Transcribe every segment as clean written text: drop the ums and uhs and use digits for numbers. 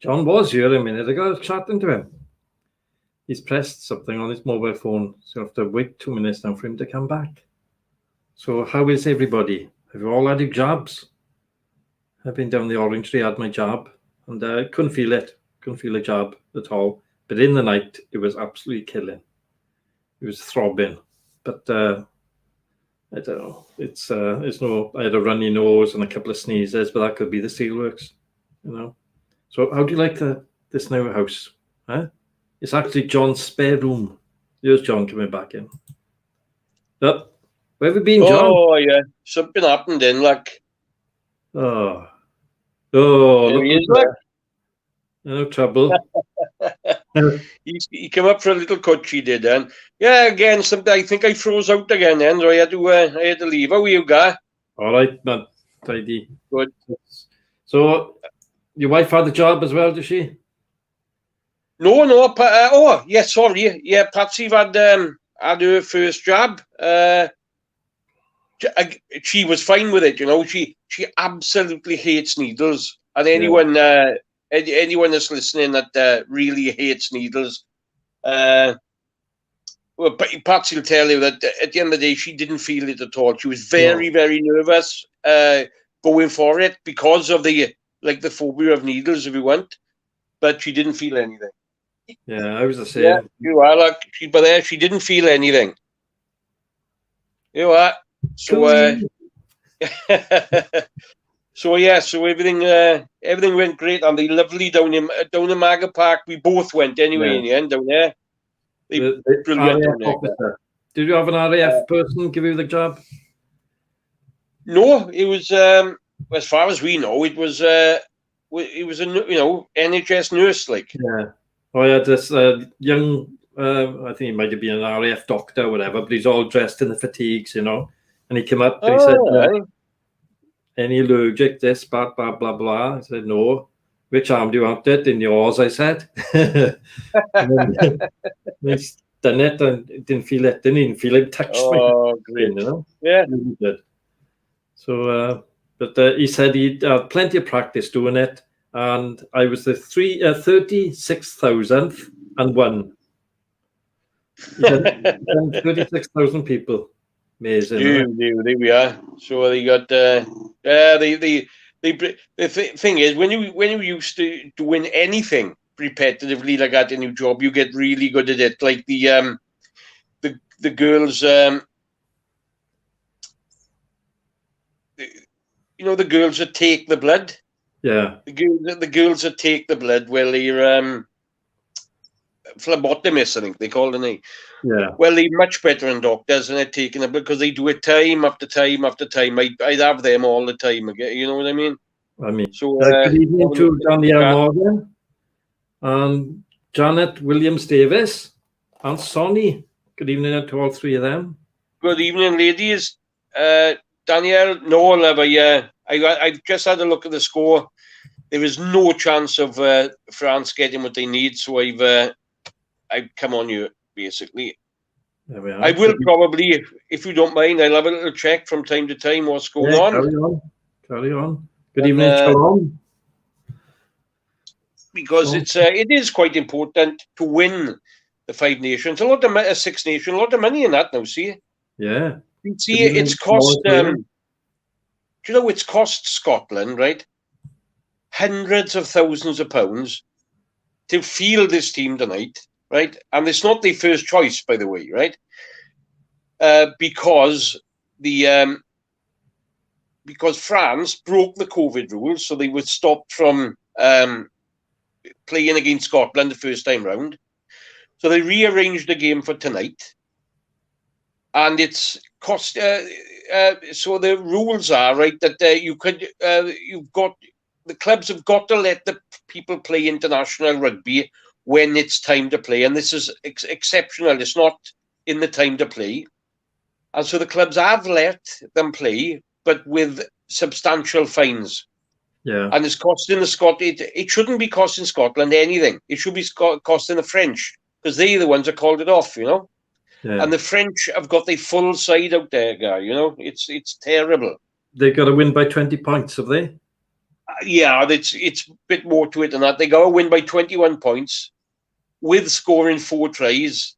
John was here a minute ago. I was chatting to him. He's pressed something on his mobile phone, so I have to wait 2 minutes now for him to come back. So how is everybody? Have you all had your jabs? I've been down the Orange Tree, had my jab, and I couldn't feel it. Couldn't feel a jab at all. But in the night, it was absolutely killing. It was throbbing. But I don't know. It's no. I had a runny nose and a couple of sneezes, but that could be the steelworks, you know. So how do you like this new house? Huh? It's actually John's spare room. Here's John coming back in. Yep. Where have you been, John? Oh yeah, something happened then, like. Oh, look he is, like. No trouble. he came up for a little cut, he did, and yeah, again, something. I think I froze out again, then, so I had to leave. How are you, guy? All right, man. Tidy. Good. So, your wife had the job as well, did she? No. Oh, yeah, sorry. Yeah, Patsy had her first job. She was fine with it, you know. She absolutely hates needles, and anyone that's listening that really hates needles, well, Patsy will tell you that at the end of the day, she didn't feel it at all. She was very nervous going for it because of the phobia of needles, if you want, but she didn't feel anything. Yeah, I was the same. Yeah, you are like, but there she didn't feel anything. You are. So, so everything went great, and they lovely down in Maga Park. We both went anyway in the end down there. Brilliant down there. Did you have an RAF person give you the job? No, it was as far as we know, it was a NHS nurse, like. Yeah. Oh, I had this young, I think he might have been an RAF doctor or whatever, but he's all dressed in the fatigues, you know. And he came up and he said, any allergic, this, blah, blah, blah, blah. I said, no. Which arm do you want it? In yours, I said. And he's done it and didn't feel it. Didn't even feel him touch my great. You know? Yeah. Really good. So, but he said he'd had plenty of practice doing it. And I was the 36,000th and one. 36,000 people. Amazing. There we are. So they got the thing is, when you used to doing anything repetitively like that in your job, you get really good at it. Like the girls, the girls that take the blood. Yeah. The girls that take the blood, well, they're phlebotomists, I think they call them. Yeah. Well, they're much better than doctors, and they're taking it because they do it time after time after time. I'd have them all the time again. You know what I mean? So good evening to Danielle Morgan and Janet Williams Davis and Sony. Good evening to all three of them. Good evening, ladies. Danielle, no, lover, yeah. I've just had a look at the score. There is no chance of France getting what they need, so I've come on you, basically. There we are. I will probably, if you don't mind, I'll have a little check from time to time what's going on. Carry on. Good evening, Shalom. Because it is quite important to win the Five Nations. A lot of Six Nations, a lot of money in that now, see? Yeah. You see, it's cost... do you know it's cost Scotland, right, hundreds of thousands of pounds to field this team tonight, right? And it's not their first choice, by the way, right? Because France broke the COVID rules, so they were stopped from playing against Scotland the first time round. So they rearranged the game for tonight, and it's cost. So the rules are right that the clubs have got to let the people play international rugby when it's time to play, and this is exceptional. It's not in the time to play, and so the clubs have let them play, but with substantial fines. Yeah, and it's costing the it shouldn't be costing Scotland anything. It should be costing the French because they're the ones that called it off, you know. Yeah. And the French have got their full side out there, guy. You know, it's terrible. They've got to win by 20 points, have they? Yeah, it's a bit more to it than that. They got to win by 21 points with scoring 4 tries,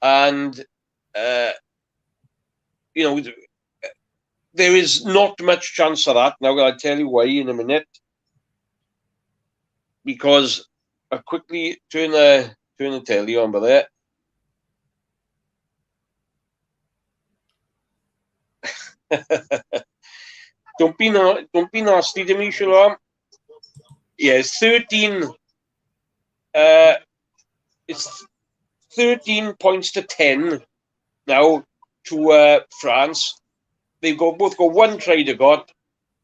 and you know, there is not much chance of that. Now I'll tell you why in a minute, because I quickly turn the telly on by there. Don't be nasty to me, Shalom. Yes, 13. It's 13 points to 10 now to France. They've both got 1 try they got,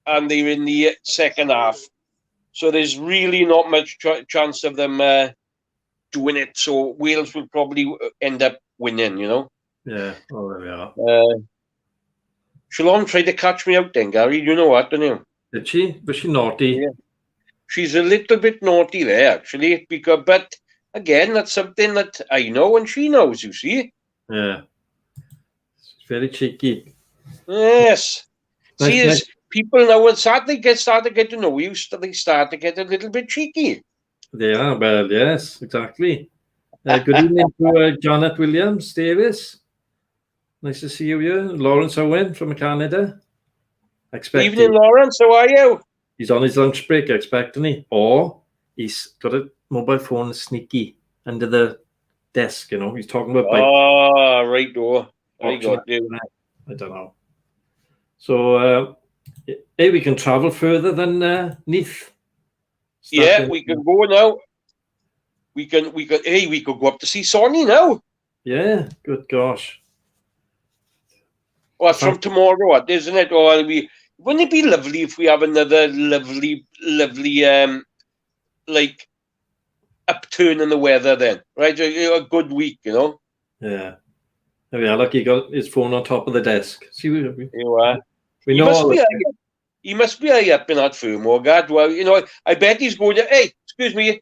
and they're in the second half. So there's really not much chance of them doing it. So Wales will probably end up winning, you know. Yeah, oh, there we are. Shalom tried to catch me out then, Gary. You know what, don't you? Did she? Was she naughty? Yeah. She's a little bit naughty there, actually. But again, that's something that I know and she knows, you see. Yeah. She's very cheeky. Yes. Nice, See, nice. people now when start to get to know you, they start to get a little bit cheeky. They are, well, yes, exactly. Good evening to Janet Williams Davis. Nice to see you here. Lawrence Owen from Canada. Evening, Lawrence. How are you? He's on his lunch break, I expect, isn't he? Or he's got a mobile phone sneaky under the desk, you know. He's talking about bike. Oh, right, door. I got you. I don't know. So, hey, we can travel further than Neath. Yeah, we can go now. We could go up to see Sony now. Yeah, good gosh. Well, from tomorrow, isn't it? Or wouldn't it be lovely if we have another lovely, like upturn in the weather then, right? A good week, you know. Yeah. There we are. Look, he got his phone on top of the desk. See, you are. We know He must be up in that firm, or God. Well, you know, I bet he's going to, hey, excuse me,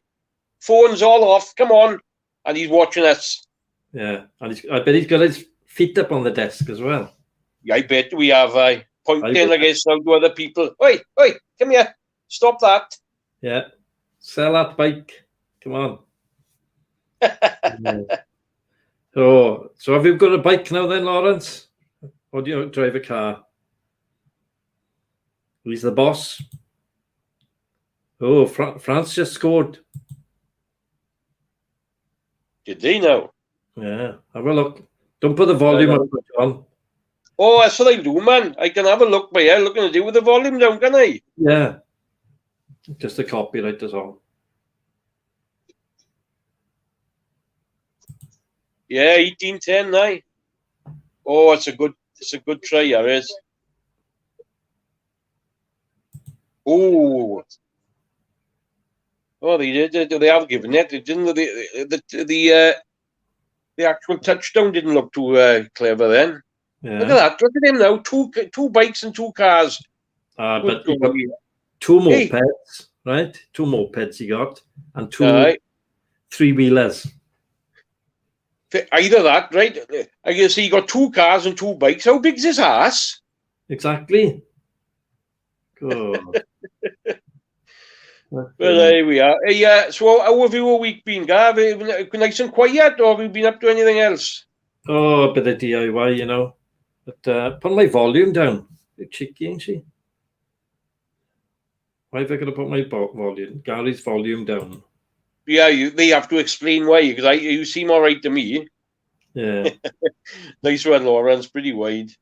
phone's all off, come on. And he's watching us. Yeah, and I bet he's got his feet up on the desk as well. Yeah, I bet we have pointing, I guess, now to other people. Oi, come here. Stop that. Yeah. Sell that bike. Come on. Yeah. So have you got a bike now then, Lawrence? Or do you drive a car? Who's the boss? Oh, France just scored. Did they know? Yeah, have a look. Don't put the volume up, John. Oh, that's what I do, man. I can have a look by here. Looking to do with the volume down, can I? Yeah. Just a copyright is all. Yeah, 1810 now. Oh, it's a good try, it is. Oh, they have given it. Didn't the actual touchdown didn't look too clever then. Yeah. Look at that! Look at him now. Two bikes and 2 cars. But he got 2 mopeds, right? 2 mopeds he got, and 2 3-wheelers. Either that, right? I guess he got 2 cars and 2 bikes. How big's his ass? Exactly. Good. Well, there we are. Yeah. So, how have your week been, Gav? Nice and quiet, or have you been up to anything else? Oh, a bit of DIY, you know. But put my volume down. Bit cheeky, ain't she? Why have I got to put my volume? Gary's volume down. Yeah, they have to explain why, because you seem all right to me. Yeah. Nice one, Lawrence. Pretty wide.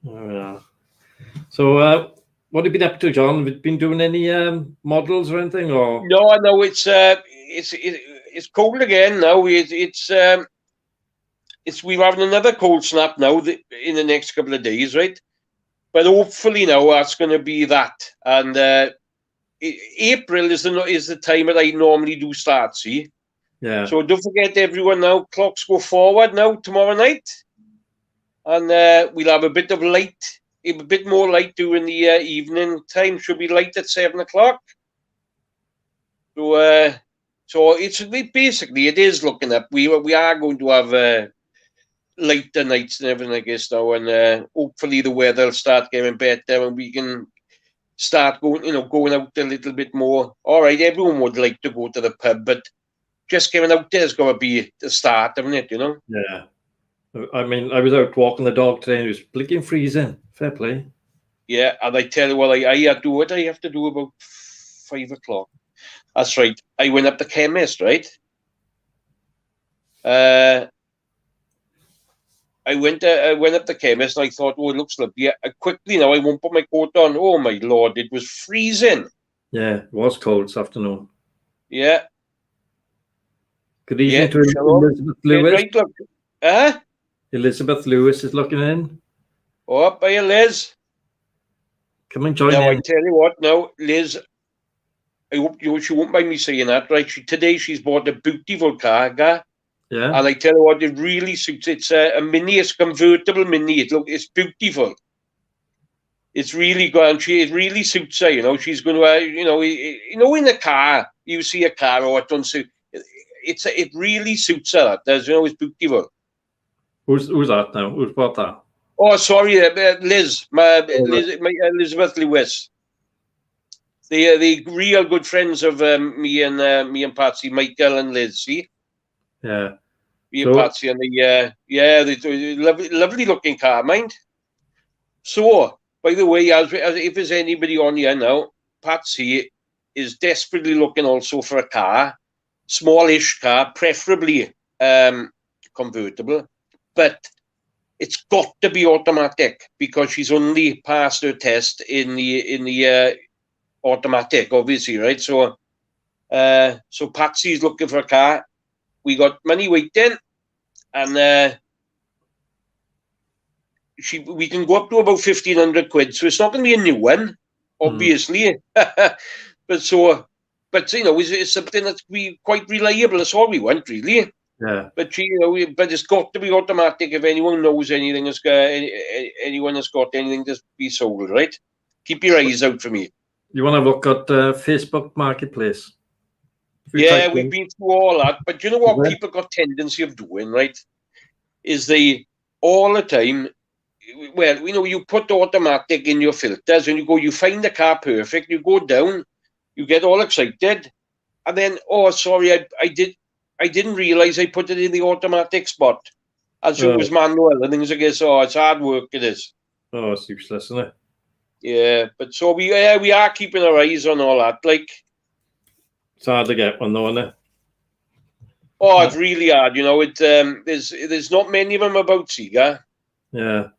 Oh, yeah. So, what have you been up to, John? Have you been doing any models or anything? Or no, it's cold again now. We're having another cold snap now in the next couple of days, right? But hopefully now that's going to be that. And April is the time that I normally do start. See, yeah. So don't forget, everyone. Now clocks go forward now tomorrow night, and we'll have a bit of light. A bit more light during the evening time. Should be light at 7 o'clock. So it's basically it is looking up. We are going to have lighter nights and everything, I guess now, and hopefully the weather will start getting better and we can start going out a little bit more. All right, everyone would like to go to the pub, but just getting out there has got to be the start, haven't it? Yeah. I mean, I was out walking the dog today and it was blinking freezing. Fair play. Yeah, and I tell you what, I do what I have to do about 5 o'clock. That's right. I went up the chemist, right? I went up the chemist and I thought, oh, it looks lovely. Quickly now, I won't put my coat on. Oh my Lord, it was freezing. Yeah, it was cold this afternoon. Yeah. Good evening to Elizabeth Lewis. Right, look. Elizabeth Lewis is looking in. Oh, up by Liz. Come and join in. Now, I tell you what, now, Liz, I hope she won't mind me saying that, right? Today she's bought a beautiful car. Yeah. And I tell you what, it really suits. It's a mini, it's convertible mini. It's beautiful. It's really good, and it really suits her. She's going to, in a car, you see a car, or it don't suit. It really suits her. That does, it's beautiful. Who's that now? Who's bought that? Oh, sorry, Liz, Elizabeth Lewis. The real good friends of me and Patsy, Michael and Liz. See. Yeah. Me and Patsy and the lovely looking car, mind. So, by the way, as if there's anybody on here now, Patsy is desperately looking also for a car, smallish car, preferably convertible, but it's got to be automatic because she's only passed her test in the automatic, obviously, right? So Patsy's looking for a car. We got money waiting, and we can go up to about 1,500 quid. So it's not going to be a new one, obviously. But it's something that's be quite reliable. That's all we want, really. Yeah. But but it's got to be automatic. If anyone knows anything, anyone has got anything to be sold, right? Keep your eyes out for me. You want to look at Facebook Marketplace? Yeah, we've been through all that. But you know what people got tendency of doing, right? Is they all the time. Well, you put automatic in your filters, and you find the car perfect. You go down, you get all excited, and then, oh, sorry, I didn't realize I put it in the automatic spot. As it was manual and things, I guess. Oh, it's hard work. It is. Oh, it's useless, isn't it? Yeah, but so we are keeping our eyes on all that. Like, it's hard to get one, though, isn't it? Oh, it's really hard. There's not many of them about, Sega. Yeah.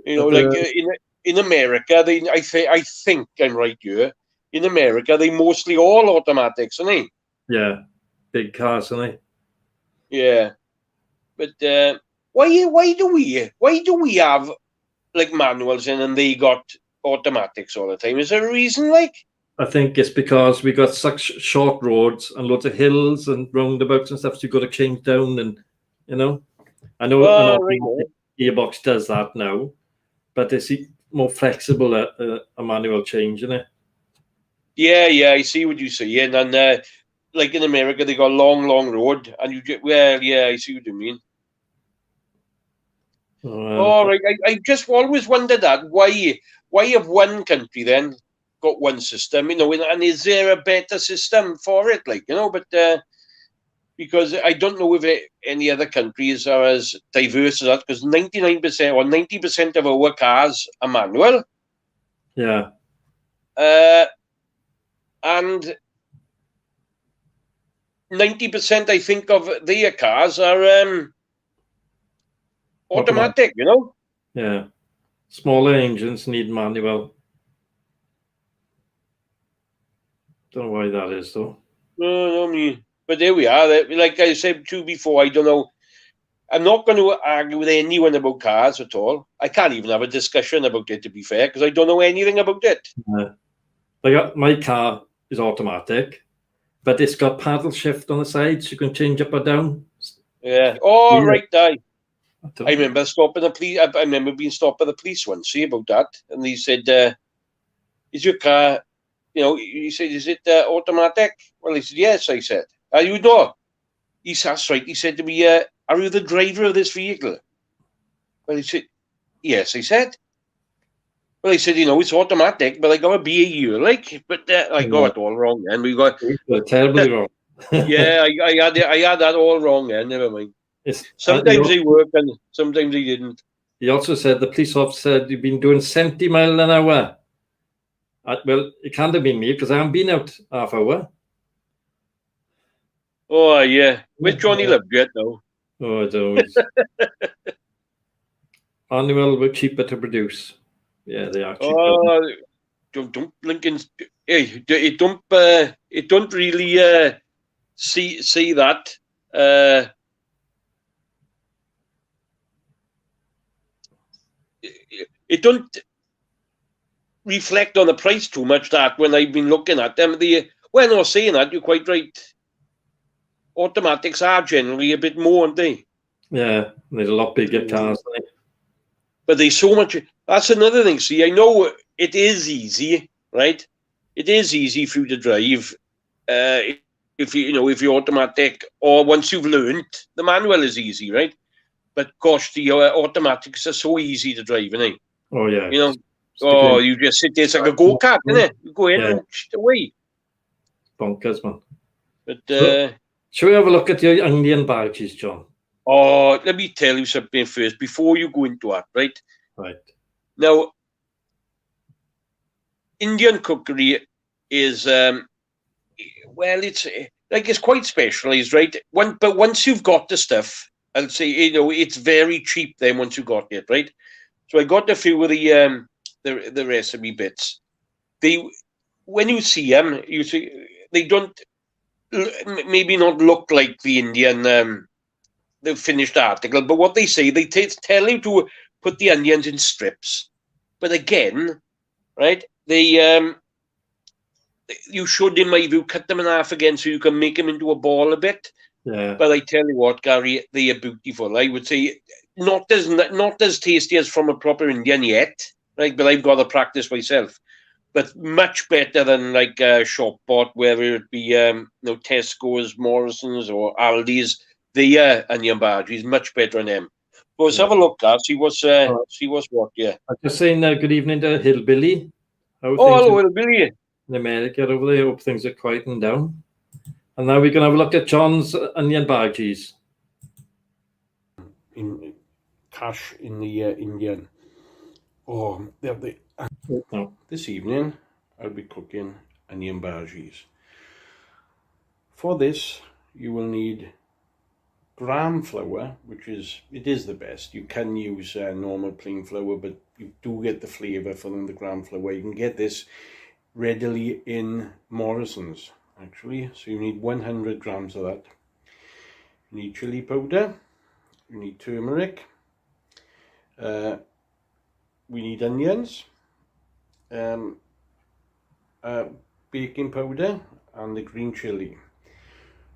In America, I think I'm right here. In America, they mostly all automatics, aren't they? Yeah, big cars, aren't they? Yeah, but why do we have like manuals in and they got automatics all the time? Is there a reason? Like, I think it's because we got such short roads and lots of hills and roundabouts and stuff. So you've got to change down, and I know gearbox does that now. But it's more flexible a manual change, isn't it? Yeah, I see what you say. Yeah, and like in America, they got long road, and I see what you mean. All right, I just always wondered that why have one country then got one system, and is there a better system for it, but. Because I don't know if any other countries are as diverse as that, because 99% or 90% of our cars are manual. Yeah. And 90%, I think, of their cars are automatic, Yeah. Smaller engines need manual. Don't know why that is, though. No, but there we are. Like I said to you before, I don't know. I'm not going to argue with anyone about cars at all. I can't even have a discussion about it, to be fair, because I don't know anything about it. Like my car is automatic, but it's got paddle shift on the sides. So you can change up or down. Yeah. Oh, yeah. Right, I remember stopping the police. I remember being stopped by the police once. See about that, and he said, "Is your car?" He said, "Is it automatic?" Well, he said, "Yes." I said, "You know?" He said, "That's right." He said to me, "Are you the driver of this vehicle?" Well, he said, "Yes." I said, Well, he said, it's automatic, but I got a be a year, like. But I got it all wrong, and we got terribly wrong. yeah, I had that all wrong, and never mind. It's, Sometimes they work, and sometimes they didn't. he also said the police officer said you've been doing 70 miles an hour. Well, it can't have been me because I haven't been out half hour. Oh yeah, with Johnny Lovejet though. Oh, it's always. Annual were cheaper to produce. Yeah, they are cheaper. Oh, don't Lincoln. Hey, it don't really see that. It don't reflect on the price too much. That when I've been looking at them, no, saying that you're quite right. Automatics are generally a bit more, aren't they? Yeah, there's a lot bigger cars. But there's so much. That's another thing. See, I know it is easy, right? It is easy for you to drive if you're automatic, or once you've learned, the manual is easy, right? But gosh, the automatics are so easy to drive, isn't it? Oh yeah. You just sit there. It's like a go-kart, isn't it? You go in and away. Bonkers, man. But shall we have a look at your onion bhaji's, John? Oh, let me tell you something first before you go into that, right? Right. Now, Indian cookery is it's quite specialized, right? But once you've got the stuff, I'll say it's very cheap. Then once you got it, right? So I got a few of the recipe bits. When you see them, you see they don't maybe not look like the Indian the finished article, but what they say, they tell you to put the onions in strips. But again, right? You should, in my view, cut them in half again so you can make them into a ball a bit. Yeah. But I tell you what, Gary, they are beautiful. I would say not as tasty as from a proper Indian yet, right? But I've got to practice myself. But much better than like shop bought, whether it be Tesco's, Morrison's, or Aldi's. The Onion Bhaji is much better than them. So let's have a look, guys. See what's what. Yeah. I'm just saying good evening to Hillbilly. Hello, Hillbilly. In America over there. Hope things are quieting down. And now we're going to have a look at John's onion bhajis. In cash in the Indian. Oh, No. This evening I'll be cooking onion bhajis. For this, you will need gram flour, which is the best. You can use normal plain flour, but you do get the flavour from the gram flour. You can get this readily in Morrison's, actually. So you need 100 grams of that. You need chili powder. You need turmeric. We need onions, baking powder, and the green chili.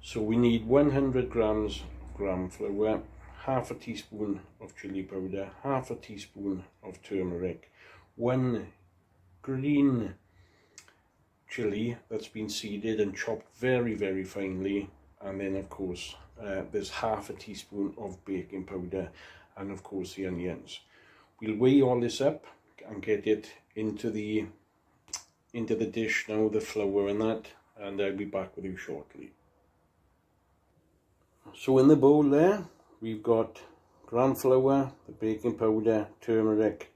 So we need 100 grams gram flour, half a teaspoon of chili powder, half a teaspoon of turmeric, 1 green chili that's been seeded and chopped very, very finely, and then of course there's half a teaspoon of baking powder, and of course the onions. We'll weigh all this up and get it into the dish now, the flour and that, and I'll be back with you shortly. So in the bowl there, we've got gram flour, the baking powder, turmeric,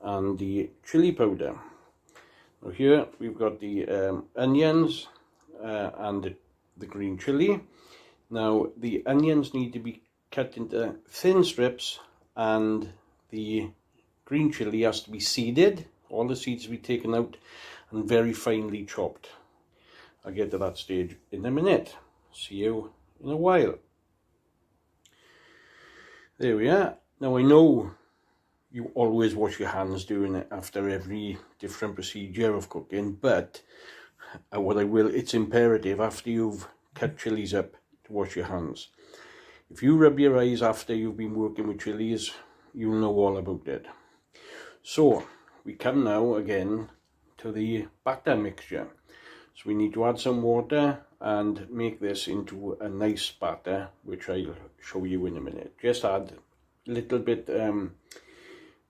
and the chili powder. Now here we've got the onions and the green chili. Now the onions need to be cut into thin strips, and the green chili has to be seeded. All the seeds will be taken out and very finely chopped. I'll get to that stage in a minute. See you in a while. There we are. Now I know you always wash your hands doing it after every different procedure of cooking, but it's imperative after you've cut chilies up to wash your hands. If you rub your eyes after you've been working with chilies, you'll know all about it. So we come now again to the batter mixture. So we need to add some water and make this into a nice batter, which I'll show you in a minute. Just add a little bit,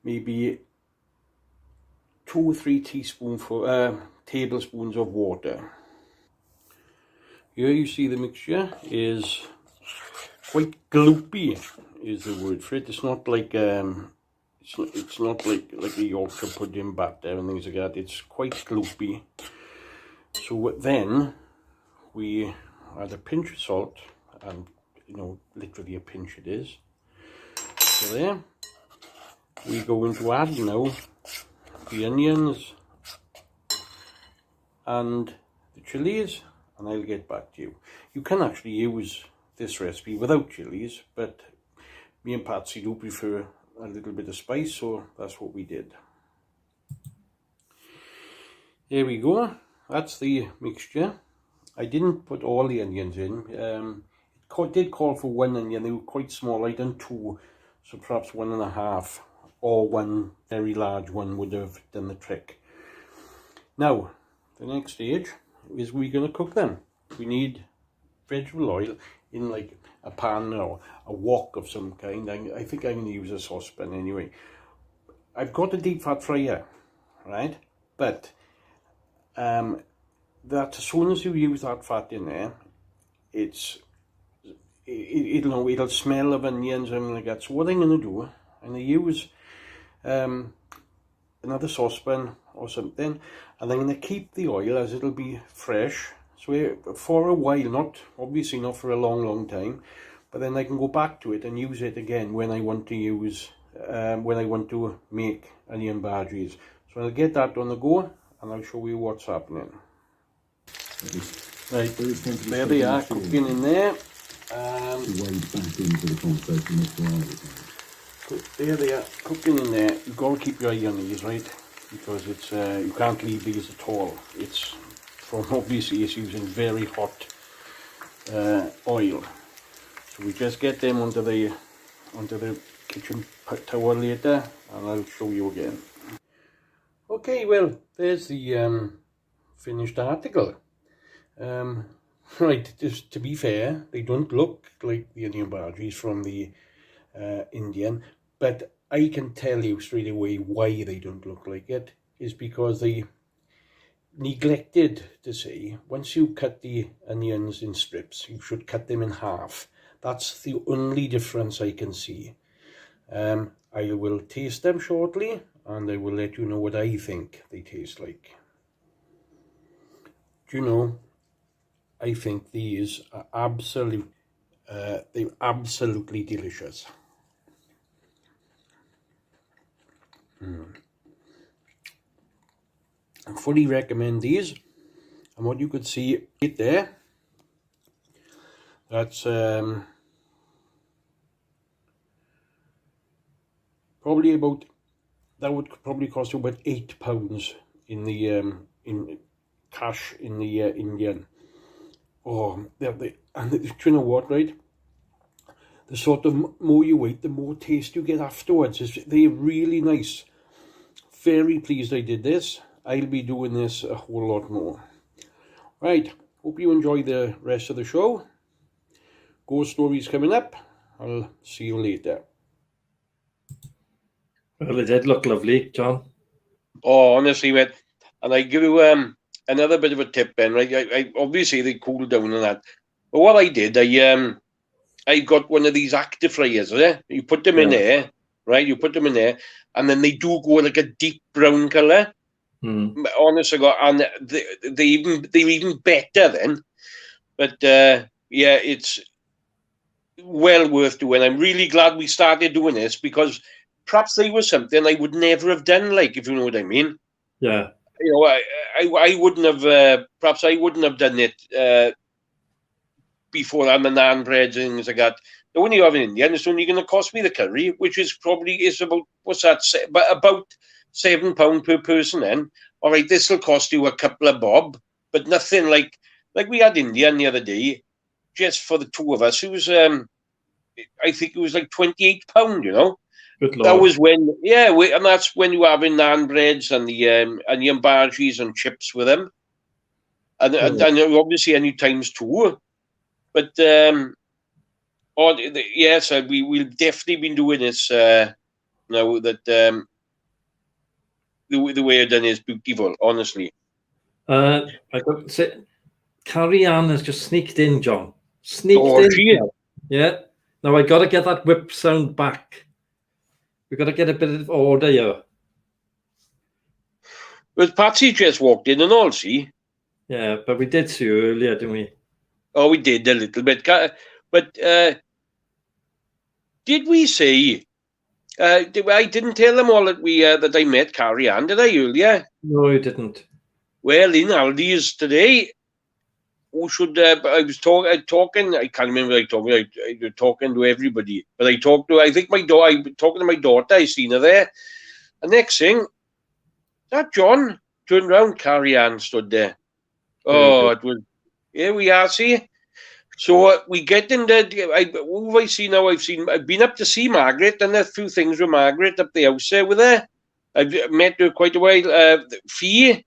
maybe 2 or 3 tablespoons of water. Here you see the mixture is quite gloopy, is the word for it. It's not like it's not like a Yorkshire pudding batter and things like that. It's quite gloopy. So then we add a pinch of salt, and you know, literally a pinch it is. So there, we going to add now the onions and the chilies, and I'll get back to you. You can actually use this recipe without chilies, but me and Patsy do prefer a little bit of spice, so that's what we did. There we go, that's the mixture. I didn't put all the onions in. It did call for 1 onion. They were quite small. I done 2, so perhaps 1.5, or 1 very large one would have done the trick. Now, the next stage is we're going to cook them. We need vegetable oil in like a pan or a wok of some kind. I think I'm going to use a saucepan anyway. I've got a deep fat fryer, right? But that as soon as you use that fat in there, it'll smell of onions and everything like that. So what I'm going to do, I'm going to use another saucepan or something, and I'm going to keep the oil as it'll be fresh. So for a while, obviously not for a long time, but then I can go back to it and use it again when I want to use, when I want to make onion bhajis. So I'll get that on the go, and I'll show you what's happening. Right, there they are, cooking in there. There they are, cooking in there. You've got to keep your eye on these, right? Because it's you can't leave these at all. It's obviously it's using very hot oil. So we just get them onto the kitchen towel later, and I'll show you again. Okay, well, there's the finished article. Right, just to be fair, they don't look like the onion bhajis from the Indian, but I can tell you straight away why they don't look like it. Is because they neglected to say, once you cut the onions in strips, you should cut them in half. That's the only difference I can see. I will taste them shortly, and I will let you know what I think they taste like. Do you know, I think these are they're absolutely delicious. I fully recommend these, and what you could see right there, that's probably about, that would probably cost you about £8 in the in cash in the Indian. Oh, and do you know what, right? The sort of more you wait, the more taste you get afterwards. They're really nice. Very pleased I did this. I'll be doing this a whole lot more. Right, hope you enjoy the rest of the show. Ghost stories coming up. I'll see you later. Well, they did look lovely, John. Oh, honestly, mate. And I give you another bit of a tip, Ben. Right, I obviously they cool down and that. But what I did, I got one of these active fryers. You put them in there, right? You put them in there, and then they do go like a deep brown color. Honestly, and they're even better then. But yeah, it's well worth doing. I'm really glad we started doing this, because perhaps they were something I would never have done, like, if you know what I mean. Yeah. You know, I wouldn't have, perhaps I wouldn't have done it before on the naan breads and things like that. But when you have an Indian, it's only going to cost me the curry, which is about, what's that, about £7 per person then. All right, this will cost you a couple of bob, but nothing like we had Indian the other day, just for the two of us. It was, I think it was like £28, you know. Good Lord. That was when, and that's when you were having naan breads and the onion bhajis and chips with them. And obviously any times two. But, yes, we've definitely been doing this now that the way it done is beautiful, honestly. I got to say, Carrie Ann has just sneaked in, John. Sneaked Oh, in. she- Yeah. Now I got to get that whip sound back. We've got to get a bit of order here. Well, Patsy just walked in and all, see? Yeah, but we did see you earlier, didn't we? Oh, we did a little bit. But did we say... I didn't tell them all that that I met Carrie Ann, did I, earlier? No, you didn't. Well, in Aldi's today, who should... I was talking... I can't remember I was talking to everybody. But I talked to... I think I talking to my daughter. I seen her there. The next thing, that John turned around, Carrie Ann stood there. Oh, it was... Here we are, see? So we get in there. Who have I seen now? I've been up to see Margaret, and a few things with Margaret up the house there with her. I've met her quite a while. Fee,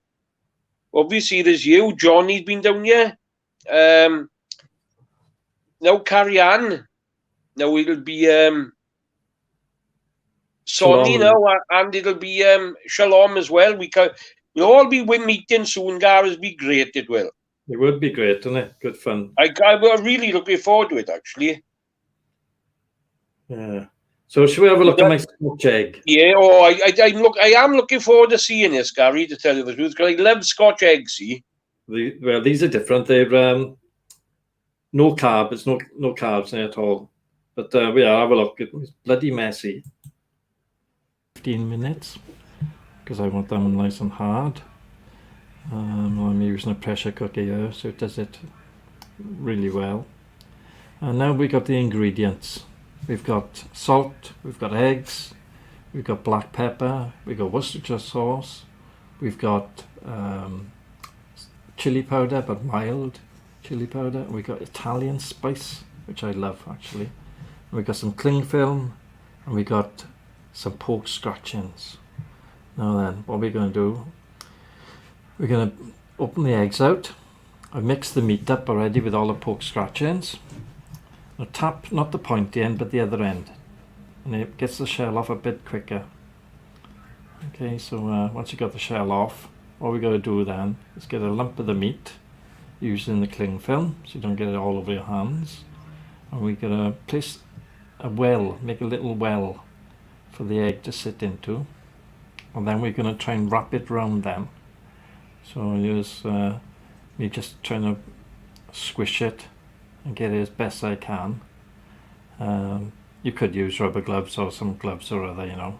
obviously there's you. Johnny's been down here. Now Carrie Ann. Now it'll be Sony now, and it'll be Shalom as well. We'll all be meeting soon, guys. It'll be great. It will. It would be great, wouldn't it? Good fun. I'm really looking forward to it, actually. Yeah. So should we have a look at my Scotch egg? Yeah. Oh, I am looking forward to seeing this, Gary. To tell you the truth, because I love Scotch eggs. See. Well, these are different. They're no carb. It's no carbs in it at all. But yeah, have a look. It's bloody messy. 15 minutes because I want them nice and hard. I'm using a pressure cooker here, so it does it really well. And now we got the ingredients. We've got salt, we've got eggs, we've got black pepper, we've got Worcestershire sauce, we've got chili powder, but mild chili powder. We've got Italian spice, which I love actually. And we've got some cling film, and we got some pork scratchings. Now then, what we're going to do, we're going to open the eggs out. I've mixed the meat up already with all the pork scratchings. Now tap not the pointy end but the other end, and it gets the shell off a bit quicker. Okay, so once you got the shell off, what we got to do then is get a lump of the meat using the cling film so you don't get it all over your hands, and we're going to place a well, make a little well for the egg to sit into, and then we're going to try and wrap it around them. So here's me just trying to squish it and get it as best I can. You could use rubber gloves or some gloves or other, you know,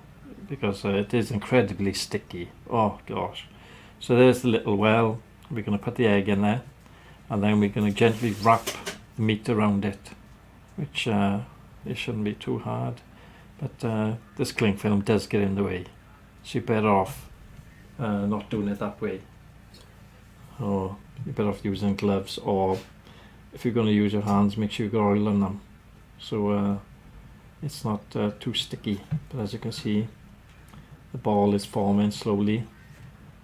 because it is incredibly sticky. Oh gosh. So there's the little well. We're going to put the egg in there, and then we're going to gently wrap the meat around it, which it shouldn't be too hard, but this cling film does get in the way, so you're better off not doing it that way. Or you're better off using gloves, or if you're going to use your hands, make sure you've got oil on them, so it's not too sticky. But as you can see, the ball is forming slowly,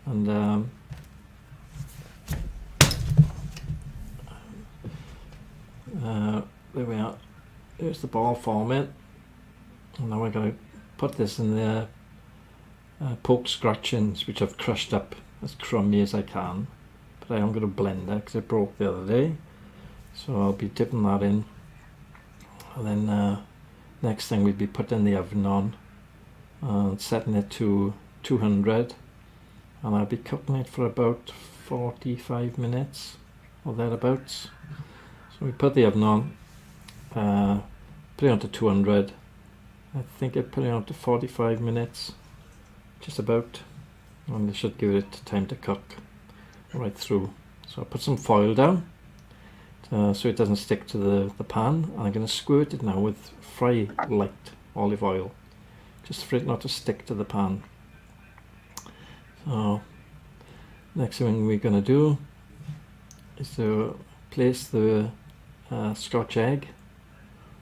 and there we are. There's the ball forming, and now we're going to put this in the pork scratchings, which I've crushed up as crummy as I can. But I am going to blend it because it broke the other day, so I'll be dipping that in, and then next thing we'd be putting the oven on and setting it to 200, and I'll be cooking it for about 45 minutes or thereabouts. So we put the oven on, put it on to 200. I think I put it on to 45 minutes, just about, and they should give it time to cook right through. So I put some foil down so it doesn't stick to the pan, and I'm going to squirt it now with Fry Light olive oil, just for it not to stick to the pan. So next thing we're going to do is to place the Scotch egg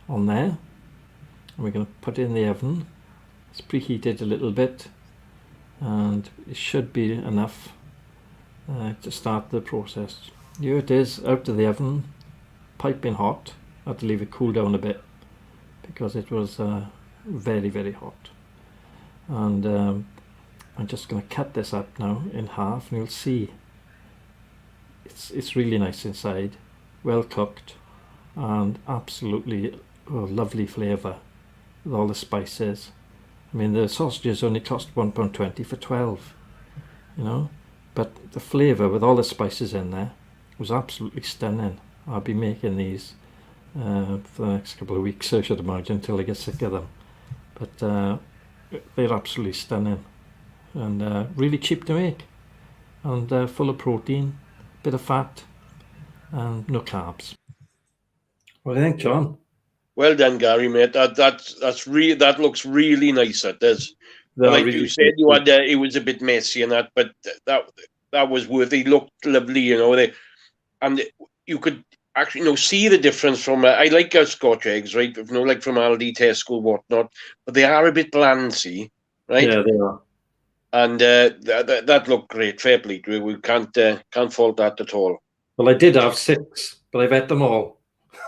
on there, and we're going to put it in the oven. It's preheated a little bit, and it should be enough to start the process. Here it is out of the oven, piping hot. I had to leave it cool down a bit because it was very, very hot, and I'm just going to cut this up now in half, and you'll see it's really nice inside, well cooked, and absolutely lovely flavour with all the spices. I mean, the sausages only cost £1.20 for 12, you know, but the flavour with all the spices in there was absolutely stunning. I'll be making these for the next couple of weeks, I should imagine, until I get sick of them. But they're absolutely stunning, and really cheap to make, and full of protein, bit of fat, and no carbs. What do you think, John? Well done, Gary, mate. That looks really nice. That does. Like really you said, you had it was a bit messy and that, but that was worth it. It looked lovely, you know. And you could actually, see the difference from. I like our Scotch eggs, right? Like from Aldi, Tesco, whatnot, but they are a bit bland, see, right? Yeah, they are. And that looked great. Fair play. We can't fault that at all. Well, I did have 6, but I've ate them all.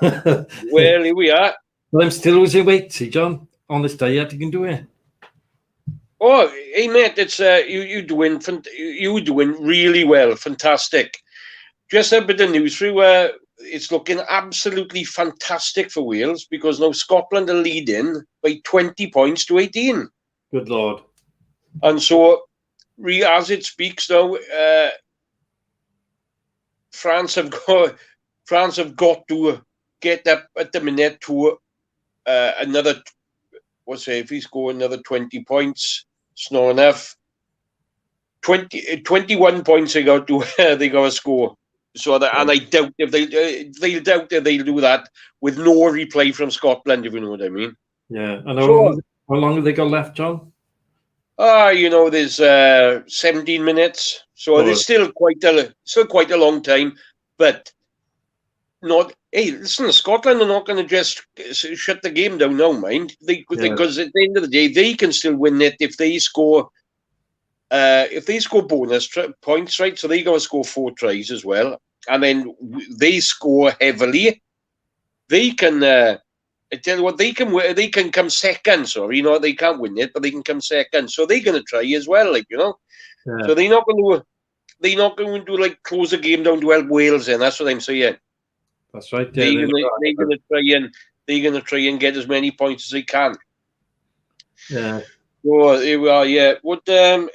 Well, here we are. Well, I'm still losing weight, see, John. On this diet, you can do it. Oh, hey, mate, it's you doing really well. Fantastic. Just a bit of news for you. It's looking absolutely fantastic for Wales because now Scotland are leading by 20 points to 18. Good Lord. And so, as it speaks now, France have got to get up at the minute to another. If he's scored another 20 points, it's not enough. 21 points they got to score. So that, and I doubt if they'll do that with no replay from Scotland, if you know what I mean. Yeah, and how long have they got left, John? There's 17 minutes, so there's still quite a long time. But not. Hey, listen, Scotland are not going to just shut the game down now, mind? Because at the end of the day, they can still win it if they score. If they score bonus points, right? So they got to score 4 tries as well, and then they score heavily. They can. I tell you what, they can come second. Sorry, they can't win it, but they can come second. So they're going to try as well, Yeah. So they're not going to like close the game down to help Wales. And that's what I'm saying. That's right. Yeah, they're going to try and get as many points as they can. Yeah. So here we are. Yeah. What have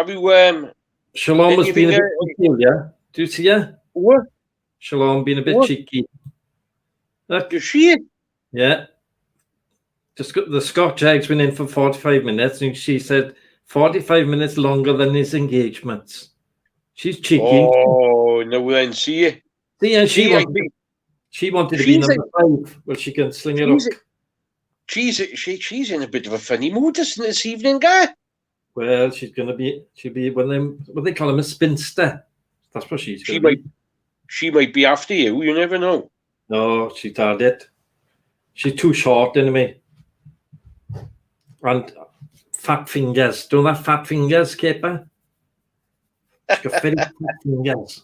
you? Shalom has been a bit cheeky, yeah. Do you see her? What? Shalom being a bit cheeky. Look. Is she? Yeah. Just got the Scotch eggs went in for 45 minutes, and she said 45 minutes longer than his engagements. She's cheeky. Oh no, then see. See, and she wanted to be number 5. Well, she can sling it up. She's in a bit of a funny mood this evening, guy. Well, she'll be what they call him, a spinster. That's what she's going to be. She might be after you. You never know. No, she's had it. She's too short, anyway. And fat fingers. Don't have fat fingers, Kipper? She's got very fat fingers.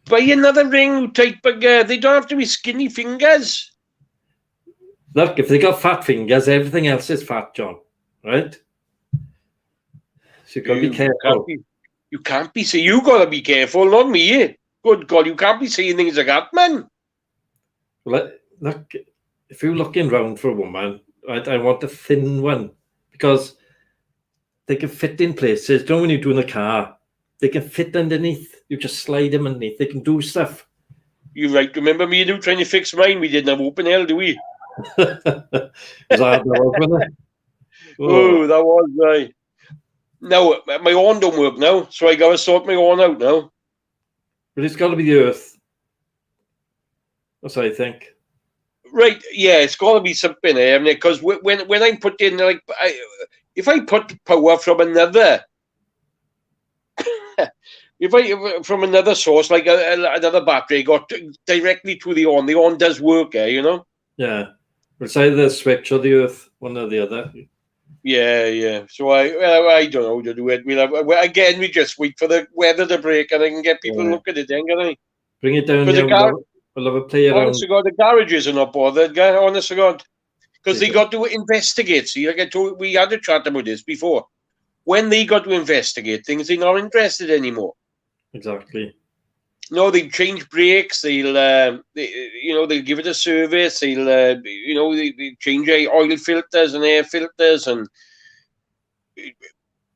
Buy another ring type of they don't have to be skinny fingers. Look, if they got fat fingers, everything else is fat, John. Right? So you've got to be careful. You can't be saying, you got to be careful, not me. Good God, you can't be saying things like that, man. Well, look, if you're looking round for a woman, I want a thin one because they can fit in places. Don't when you do in the car, they can fit underneath. You just slide them underneath. They can do stuff. You're right. Remember me and you trying to fix mine? We didn't have open hell, do we? That was that was right. Now, my horn don't work now, so I got to sort my horn out now. But it's got to be the earth. That's what I think. Right, yeah, it's got to be something there, because when I put in, if I put power from another, from another source, like another battery, got directly to the horn does work, Yeah, it's either the switch or the earth, one or the other. Yeah. So I don't know how to do it. We just wait for the weather to break and I can get people to look at it then, can I? Bring it down there. We'll have a play around. Honest to God, the garages are not bothered, guy. Honest to God. Because they got to investigate. See, we had a chat about this before. when they got to investigate things, they're not interested anymore. Exactly. No, they'll change brakes. They'll give it a service. They'll, they change oil filters and air filters, and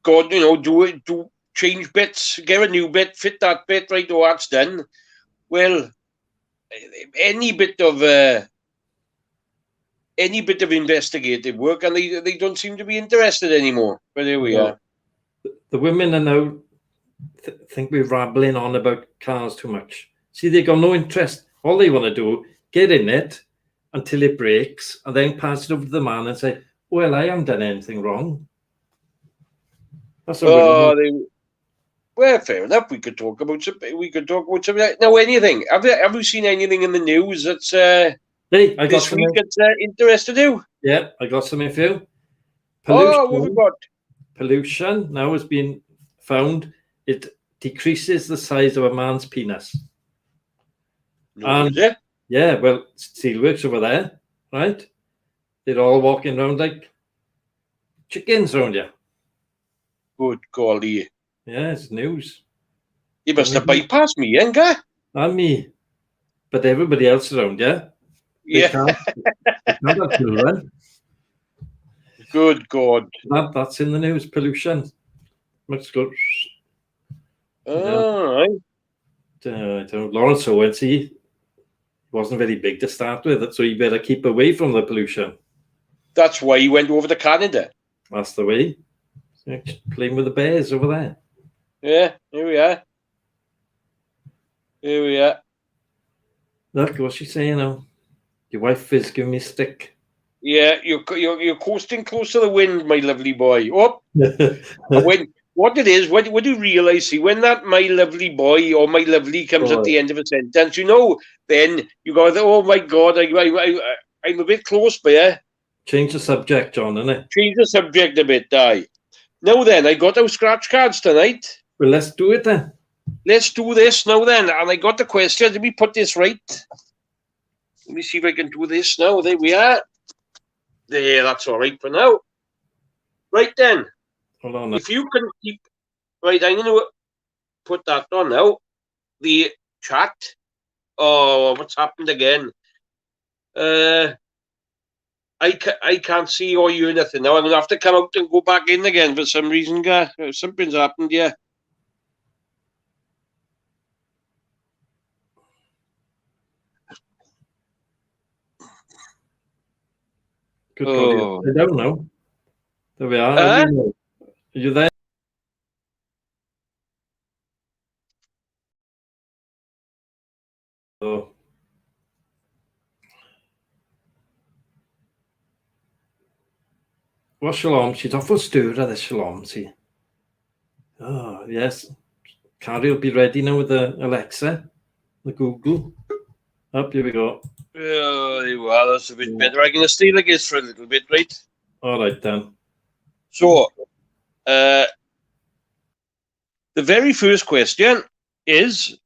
God, do change bits, get a new bit, fit that bit, right? Oh, that's done. Well, any bit of investigative work, and they don't seem to be interested anymore. But there we are. The women are now think we're rambling on about cars too much. See, they got no interest. All they want to do, get in it until it breaks, and then pass it over to the man and say, "Well, I haven't done anything wrong." That's well, fair enough. We could talk about something. Now, anything. Have you seen anything in the news that's hey, I got this week that's interested you? Yeah, I got something for you. Pollution. What have we got? Pollution now has been found. It decreases the size of a man's penis. No, is it? Yeah, well, steelworks over there, right? They're all walking around like chickens around you. Good golly. Yeah, it's news. You must have bypassed me, ain't you? Not me, but everybody else around you. Yeah. They can't have children. Good God. That's in the news, pollution. Let's go. All right. Lawrence Owen, see, wasn't very big to start with, so you better keep away from the pollution. That's why he went over to Canada. That's the way. Playing with the bears over there. Yeah, here we are. Here we are. Look, what's she saying now? Your wife is giving me a stick. Yeah, you're coasting close to the wind, my lovely boy. Oh, what it is, what do you realise? See, when that "my lovely boy" or "my lovely" comes at the end of a sentence, then you go, "Oh my God, I'm a bit close, but yeah." Change the subject, John, innit? Change the subject a bit, aye. Now then, I got our scratch cards tonight. Well, let's do it then. Let's do this now then. And I got the question. Let me put this right. Let me see if I can do this now. There we are. There, that's all right for now. Right then. Hold on. If you can keep... Right, I'm going to put that on now. The chat. Oh, what's happened again? I can't see or hear nothing now. I'm going to have to come out and go back in again for some reason, guy. Something's happened, yeah. Good God, I don't know. There we are. Are you there? Oh. Well, Shalom, she's awful stir at the Shalom, see. Oh, yes. Carrie will be ready now with the Alexa, the Google. Up, here we go. Well, that's a bit better. I'm going to stay like this for a little bit, right? All right, then. So, the very first question is,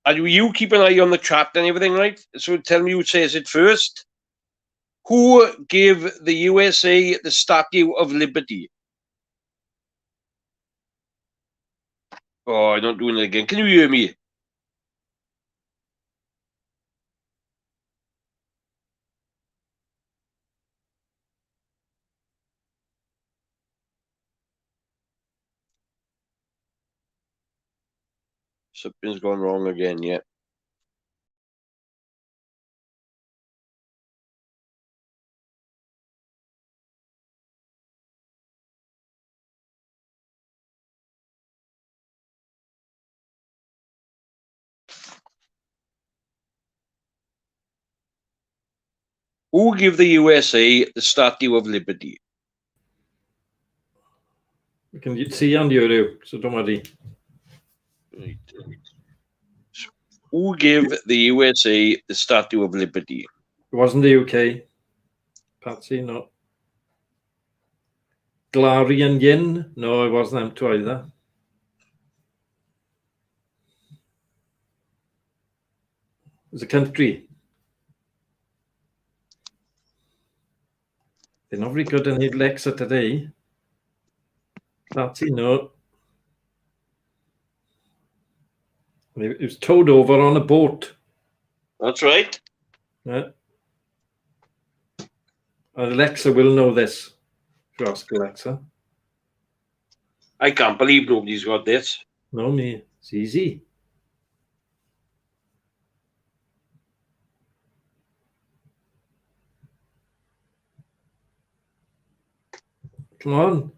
and you keep an eye on the chat and everything, right? So tell me who says it first. Who gave the USA the Statue of Liberty? Oh, I'm not doing it again. Can you hear me? Something's gone wrong again, yeah. Who gave the USA the Statue of Liberty? We can see on YouTube, so don't worry. Right. Who gave the USA the Statue of Liberty? It wasn't the UK. Patsy, no. Glary and Yin? No, it wasn't them two either. It was a country. They're not very good in Alexa today. That's no. It was towed over on a boat. That's right. Yeah. Alexa will know this. If you ask Alexa. I can't believe nobody's got this. No, me. It's easy. Come on.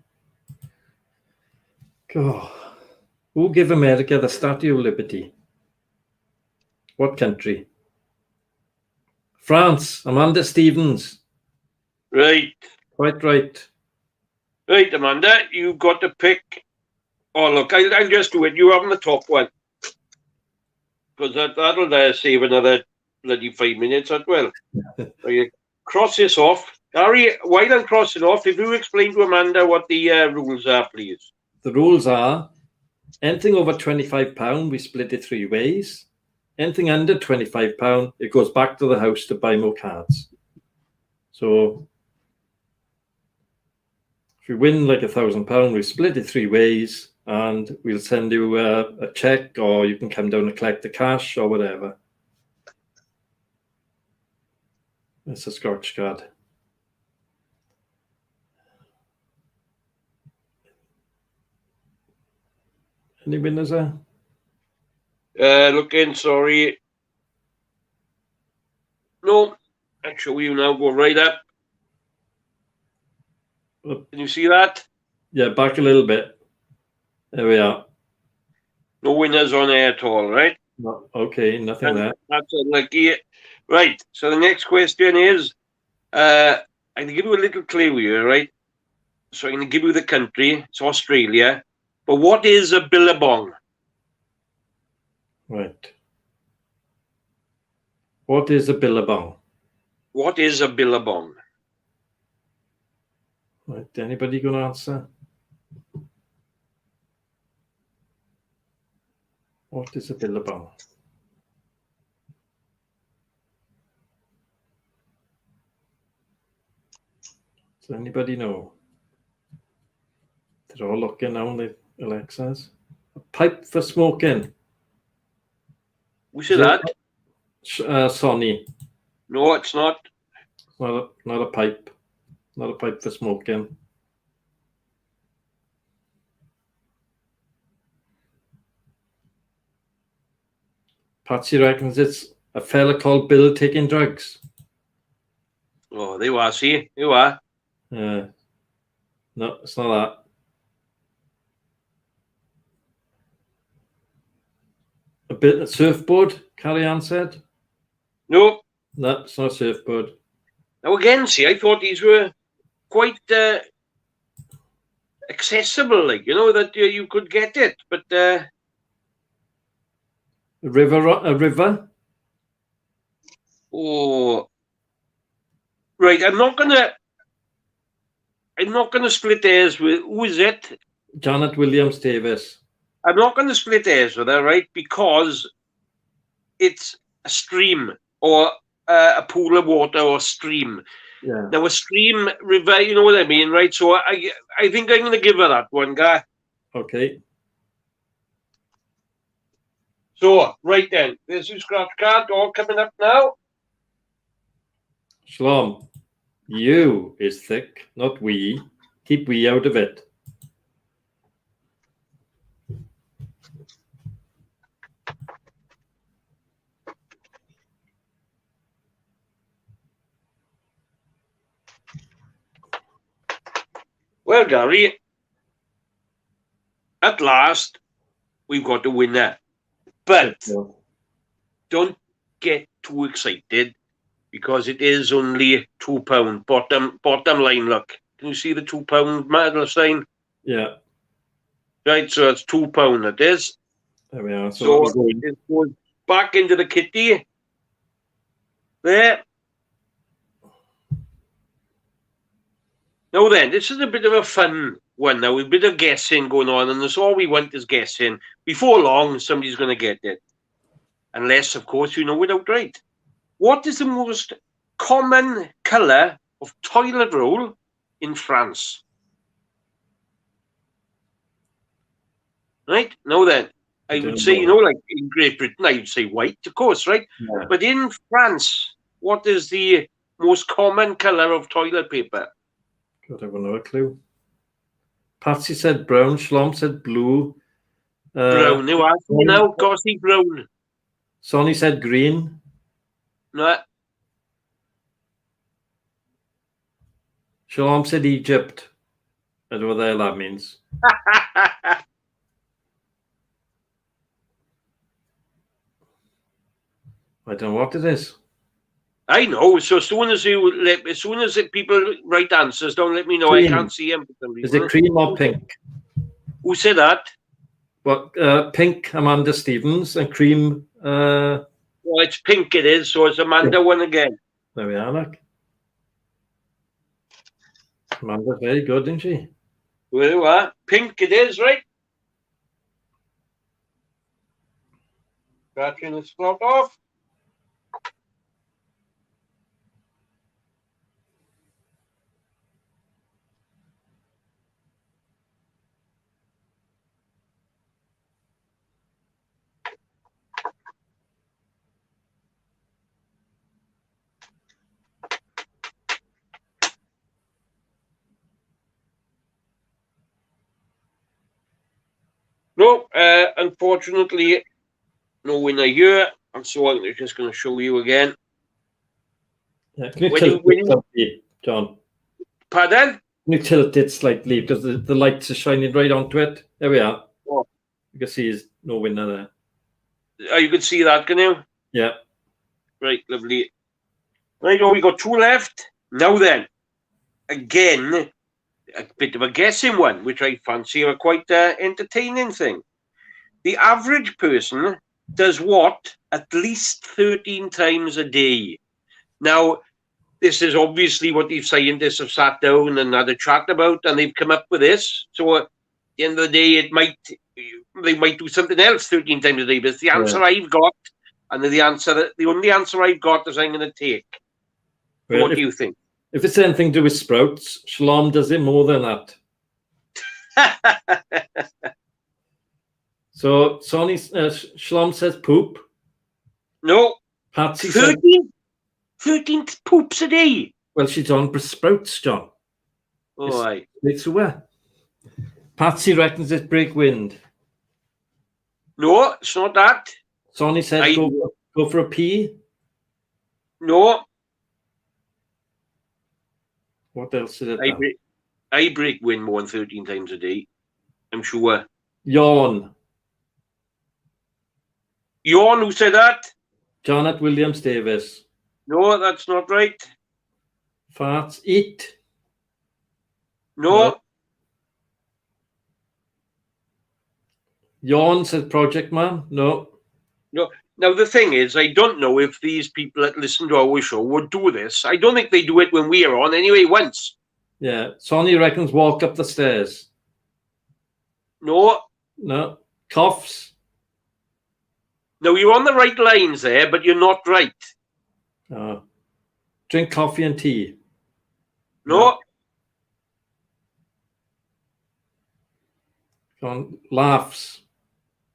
God. Who gave America the Statue of Liberty? What country? France. Amanda Stevens. Right. Quite right. Right, Amanda, you've got to pick. Oh, look, I'll just do it. You have the top one. Because that'll save another bloody 5 minutes as well. So you cross this off. Gary, while I'm crossing off, if you explain to Amanda what the rules are, please. The rules are anything over £25, we split it 3 ways. Anything under £25, it goes back to the house to buy more cards. So if you win like £1,000, we split it 3 ways and we'll send you a check, or you can come down and collect the cash or whatever. It's a Scotch card. Any winners there? Looking, sorry. No, actually, you now go right up. Can you see that? Yeah, back a little bit. There we are. No winners on air at all, right? No, okay, nothing there. That's unlucky. Right, so the next question is, I'm going to give you a little clue here, right? So I'm going to give you the country. It's Australia. But what is a Billabong? Right. What is a Billabong? What is a Billabong? Right, anybody going to answer? What is a Billabong? Does anybody know? They're all looking now on the Alexas. A pipe for smoking. We say that? Sony. No, it's not. Not a pipe. Not a pipe for smoking. Patsy reckons it's a fella called Bill taking drugs. Oh, there you are, see? There you are. No, it's not that. A bit of surfboard, Carrie Ann said. No. No, it's not a surfboard. Now again, see, I thought these were quite accessible, like, you know, that you could get it, but... A river? Oh... Right, I'm not gonna split hairs with... Who is it? Janet Williams Davis. I'm not going to split hairs with her, right? Because it's a stream or a pool of water or stream. Yeah. Now, a stream, river, you know what I mean, right? So I think I'm going to give her that one, guy. Okay. So, right then, there's your scratch card all coming up now. Shlom, you is thick, not we. Keep we out of it. Well, Gary, at last, we've got a winner. But don't get too excited because it is only £2. Bottom line, look. Can you see the £2 medal sign? Yeah. Right, so it's £2, it is. There we are. So it goes back into the kitty. There. Now then, this is a bit of a fun one now, with a bit of guessing going on, and that's all we want is guessing. Before long, somebody's going to get it. Unless, of course, you know it outright. What is the most common colour of toilet roll in France? Right? Now then, I I would don't say, know. you know, like in Great Britain, I would say white, of course, right? Yeah. But in France, what is the most common colour of toilet paper? God, I have no clue. Patsy said brown. Shlom said blue. Brown. Now, gossy brown. Sonny said green. No. Shalom said Egypt. I don't know what the hell that means. I don't know what it is. I know. So as soon as people write answers, don't let me know. Cream. I can't see them for some Is reason. it cream or pink? Who said that? But pink, Amanda Stevens, and cream. Well, it's pink. It is. So it's Amanda one again. There we are, look. Amanda's very good, isn't she? Well, you are. Pink. It is, right? Scratching the spot off. No, unfortunately, no winner here. And so I'm just going to show you again. Yeah, can you When tilt you- it slightly, John? Pardon? Can you tilt it slightly because the lights are shining right onto it? There we are. Oh. You can see there's no winner there. Oh, you can see that, can you? Yeah. Right, lovely. Right, oh, we got two left. Now then, again, a bit of a guessing one, which I fancy a quite entertaining thing. The average person does what at least 13 times a day? Now, this is obviously what these scientists have sat down and had a chat about, and they've come up with this. So at the end of the day, they might do something else 13 times a day. But it's the answer I've got, and the only answer I've got is I'm going to take. Well, What do you think? If it's anything to do with sprouts, Shalom does it more than that. So Sonny, Shalom says poop. No. Patsy 13 poops a day. Well, she's on sprouts, John. Oh, aye. It's where. Patsy reckons it's break wind. No, it's not that. Sonny says go for a pee. No. What else is it? I break wind more than 13 times a day. I'm sure. Yawn. Yawn, who said that? Janet Williams Davis. No, that's not right. Farts. Eat. No. Yawn, says Project Man. No. No. Now, the thing is, I don't know if these people that listen to our show would do this. I don't think they do it when we are on anyway, once. Yeah. Sonny reckons walk up the stairs. No. No. Coughs. No, you're on the right lines there, but you're not right. Drink coffee and tea. No. Laughs.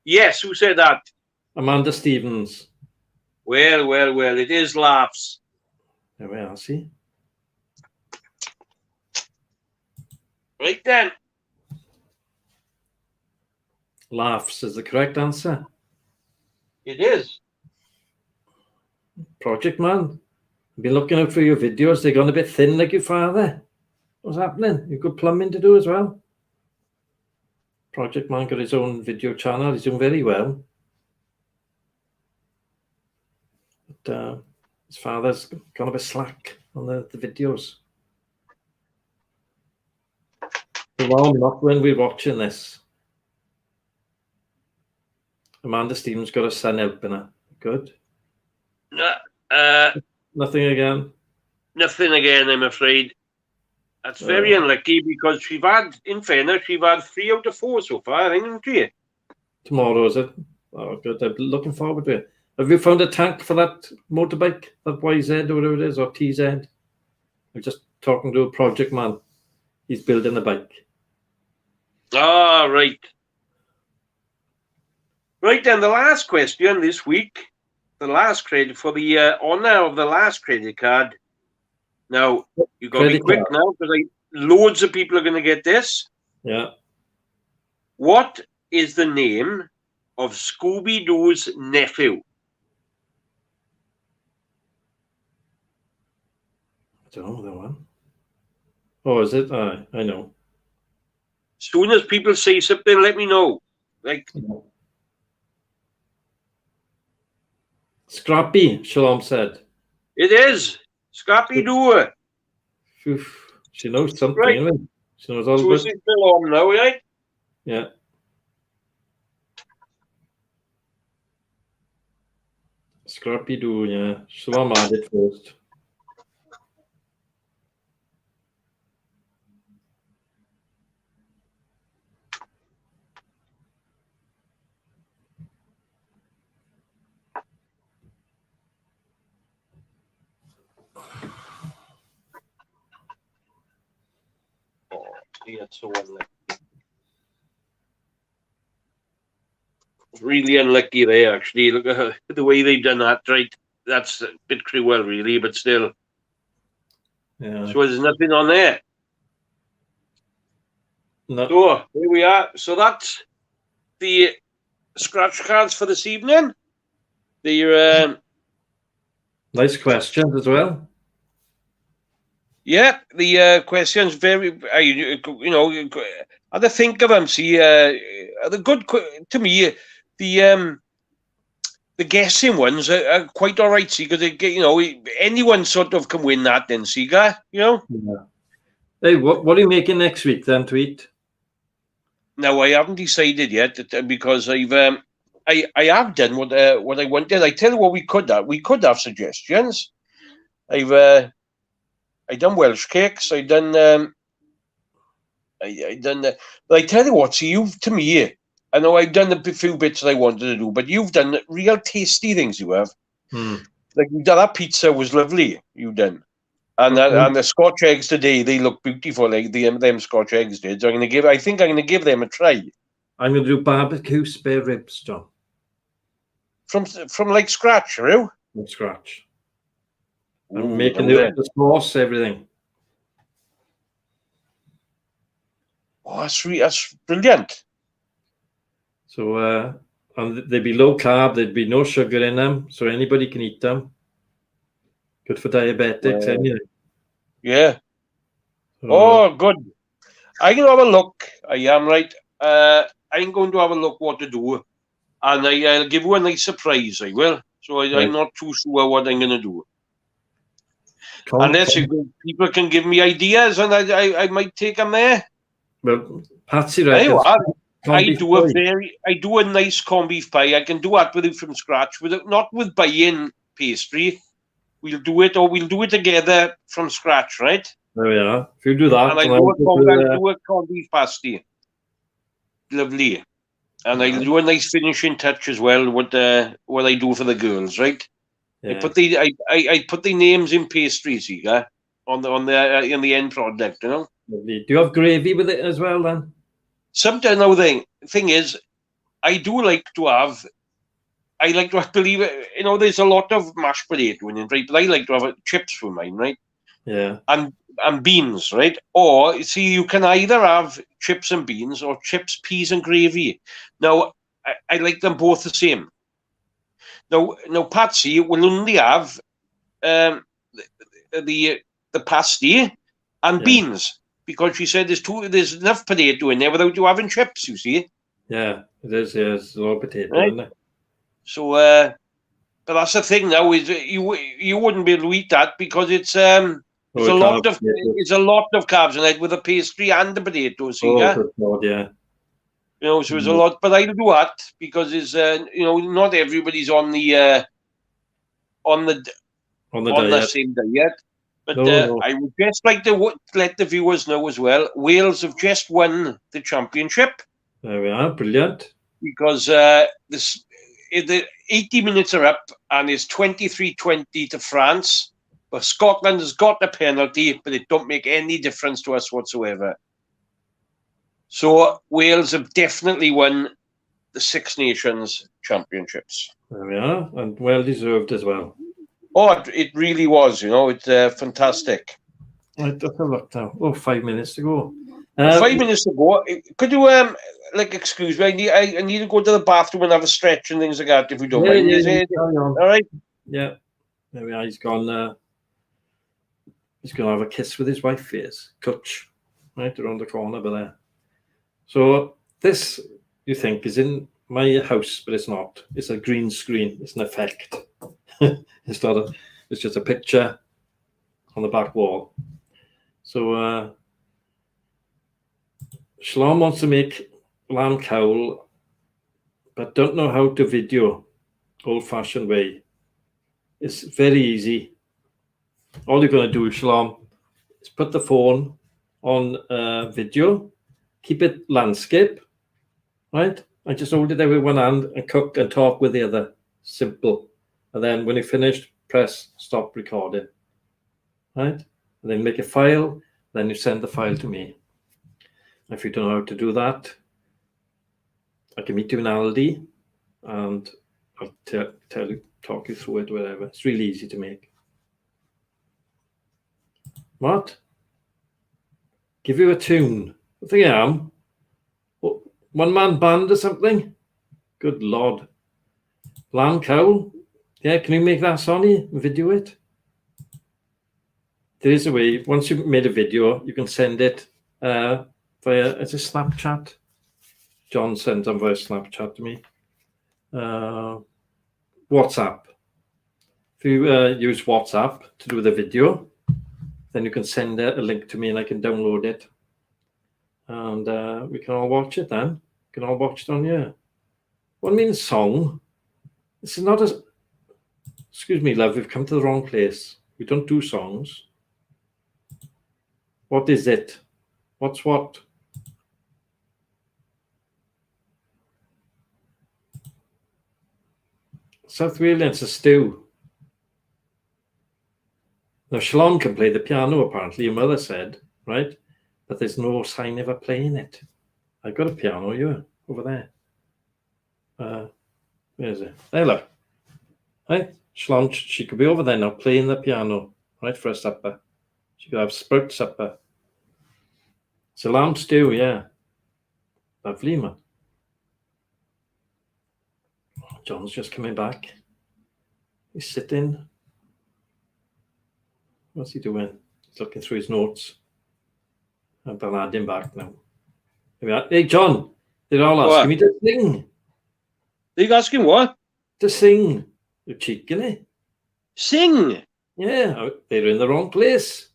Yes, who said that? Amanda Stevens. Well, it is laughs. There we are, see? Right then. Laughs is the correct answer. It is. Project Man. I've been looking out for your videos. They're gone a bit thin like your father. What's happening? You've got plumbing to do as well. Project Man got his own video channel. He's doing very well. But his father's gone a bit slack on the videos. Well, not when we're watching this. Amanda Stevens got a son helping her. Good. Nothing again. Nothing again, I'm afraid. That's very unlucky because in fairness, we've had 3 out of 4 so far, haven't we? Tomorrow, is it? Oh, good. I'm looking forward to it. Have you found a tank for that motorbike, that YZ or whatever it is, or TZ? I'm just talking to a project man. He's building a bike. Ah, right. Right then, the last question this week, the last credit for the honour of the last credit card. Now, you've got to be Credit quick card. now because loads of people are going to get this. Yeah. What is the name of Scooby-Doo's nephew? I don't know that one. Oh, is it? I know. Soon as people say something, let me know. Like Scrappy, Shalom said. it is Scooby-Doo. Oof, she knows something, Right. anyway. She knows all So about is it still on now, right? Yeah. Scrappy Doo, yeah. Shalom had it first. Oh, yeah, it's so unlucky. Really unlucky there, actually. Look at the way they've done that, right? That's a bit cruel, really, but still. Yeah. So there's nothing on there. No. So here we are. So that's the scratch cards for this evening. The Nice questions as well. yeah, the questions very I had to think of them. See, the good to me, the guessing ones are quite all right. See, because anyone sort of can win that. Then, see, guy, Yeah. Hey, what are you making next week then to eat? Now I haven't decided yet because I have done what I wanted. I tell you what we could have. We could have suggestions. I done Welsh cakes. I done I done. But I tell you what. See, you've to me. I know I've done a few bits that I wanted to do, but you've done real tasty things. You have. Like that pizza was lovely. You done. And and the Scotch eggs today, they look beautiful. Like them Scotch eggs did. So I think I'm gonna give them a try. I'm going to do barbecue spare ribs, John. From like scratch, are you? From scratch. Ooh, I'm making no the sauce, everything. Oh, that's brilliant. So, and they'd be low carb. There'd be no sugar in them, so anybody can eat them. Good for diabetics, anything. Yeah. Oh, good. I'm going to have a look. I am right. I'm going to have a look what to do. And I'll give you a nice surprise, I will. So I'm not too sure what I'm going to do. Unless people can give me ideas and I might take them there. Well, Patsy reckons. I do a nice corned beef pie. I can do that with it from scratch, not with buying pastry. We'll do it together from scratch, right? There we are. If you do that, and I'll do a corned beef pasty. Lovely. And I'll do a nice finishing touch as well. What I do for the girls, right? Yeah. I put the names in pastries, yeah, on the in the end product, you know. Lovely. Do you have gravy with it as well, then? Sometimes now the thing is, I do like to have. I like to believe it. You know, there's a lot of mashed potato in it, right? But I like to have chips for mine, right? Yeah. And beans, right? Or see, you can either have chips and beans or chips, peas, and gravy. Now, I like them both the same. Now, Patsy will only have the pasty and beans because she said there's enough potato in there without you having chips. You see? Yeah, it is. Yeah, it's a lot of potato, right? Isn't it? So, but that's the thing now is you wouldn't be able to eat that because it's a lot of carbs in it with the pastry and the potatoes. Good God, yeah. You know, so it's a lot, but I'll do that because it's not everybody's on the same diet. But I would just like to let the viewers know as well. Wales have just won the championship. There we are, brilliant. Because the 80 minutes are up and it's 23-20 to France. But Scotland has got the penalty, but it don't make any difference to us whatsoever. So Wales have definitely won the Six Nations Championships. There we are, and well deserved as well. Oh, it really was. You know, it's fantastic. Right, let's have a look now. Oh, 5 minutes to go. 5 minutes to go. Could you excuse me? I need to go to the bathroom and have a stretch and things like that. If you don't mind, is it? Carry on. All right. Yeah, there we are. He's gone. He's going to have a kiss with his wife. Yes, Scotch, right around the corner, but there. So this, you think, is in my house, but it's not. It's a green screen. It's an effect. It's not a. It's just a picture on the back wall. So Shalom wants to make lamb cowl, but don't know how to video old-fashioned way. It's very easy. All you're going to do, Shalom, is put the phone on video, keep it landscape, right? And just hold it there with one hand and cook and talk with the other. Simple. And then when you're finished, press stop recording, right? And then make a file, then you send the file to me. If you don't know how to do that, I can meet you in Aldi and I'll talk you through it, whatever. It's really easy to make. What? Give you a tune? I think I am. One-man band or something? Good Lord. Lamb cowl? Yeah, can you make that, Sony, and video it? There is a way. Once you've made a video, you can send it via, it's a Snapchat. John sends them via Snapchat to me. WhatsApp. If you use WhatsApp to do the video, then you can send a link to me and I can download it. And we can all watch it then. We can all watch it on here. What means song? This is not a... Excuse me, love, we've come to the wrong place. We don't do songs. What is it? What's what? South Wales, a stew. Now, Shalom can play the piano, apparently, your mother said, right? But there's no sign of her playing it. I've got a piano here, over there. Where is it? There, look. Right? Shalom, she could be over there now playing the piano, right, for a supper. She could have sprout supper. It's a lamb stew, yeah. Lovely, man. John's just coming back. He's sitting. What's he doing? He's looking through his notes. I'll add him back now. Hey, John, they're all asking me to sing. They're asking what? To sing. You're cheeking it. Sing? Yeah, they're in the wrong place.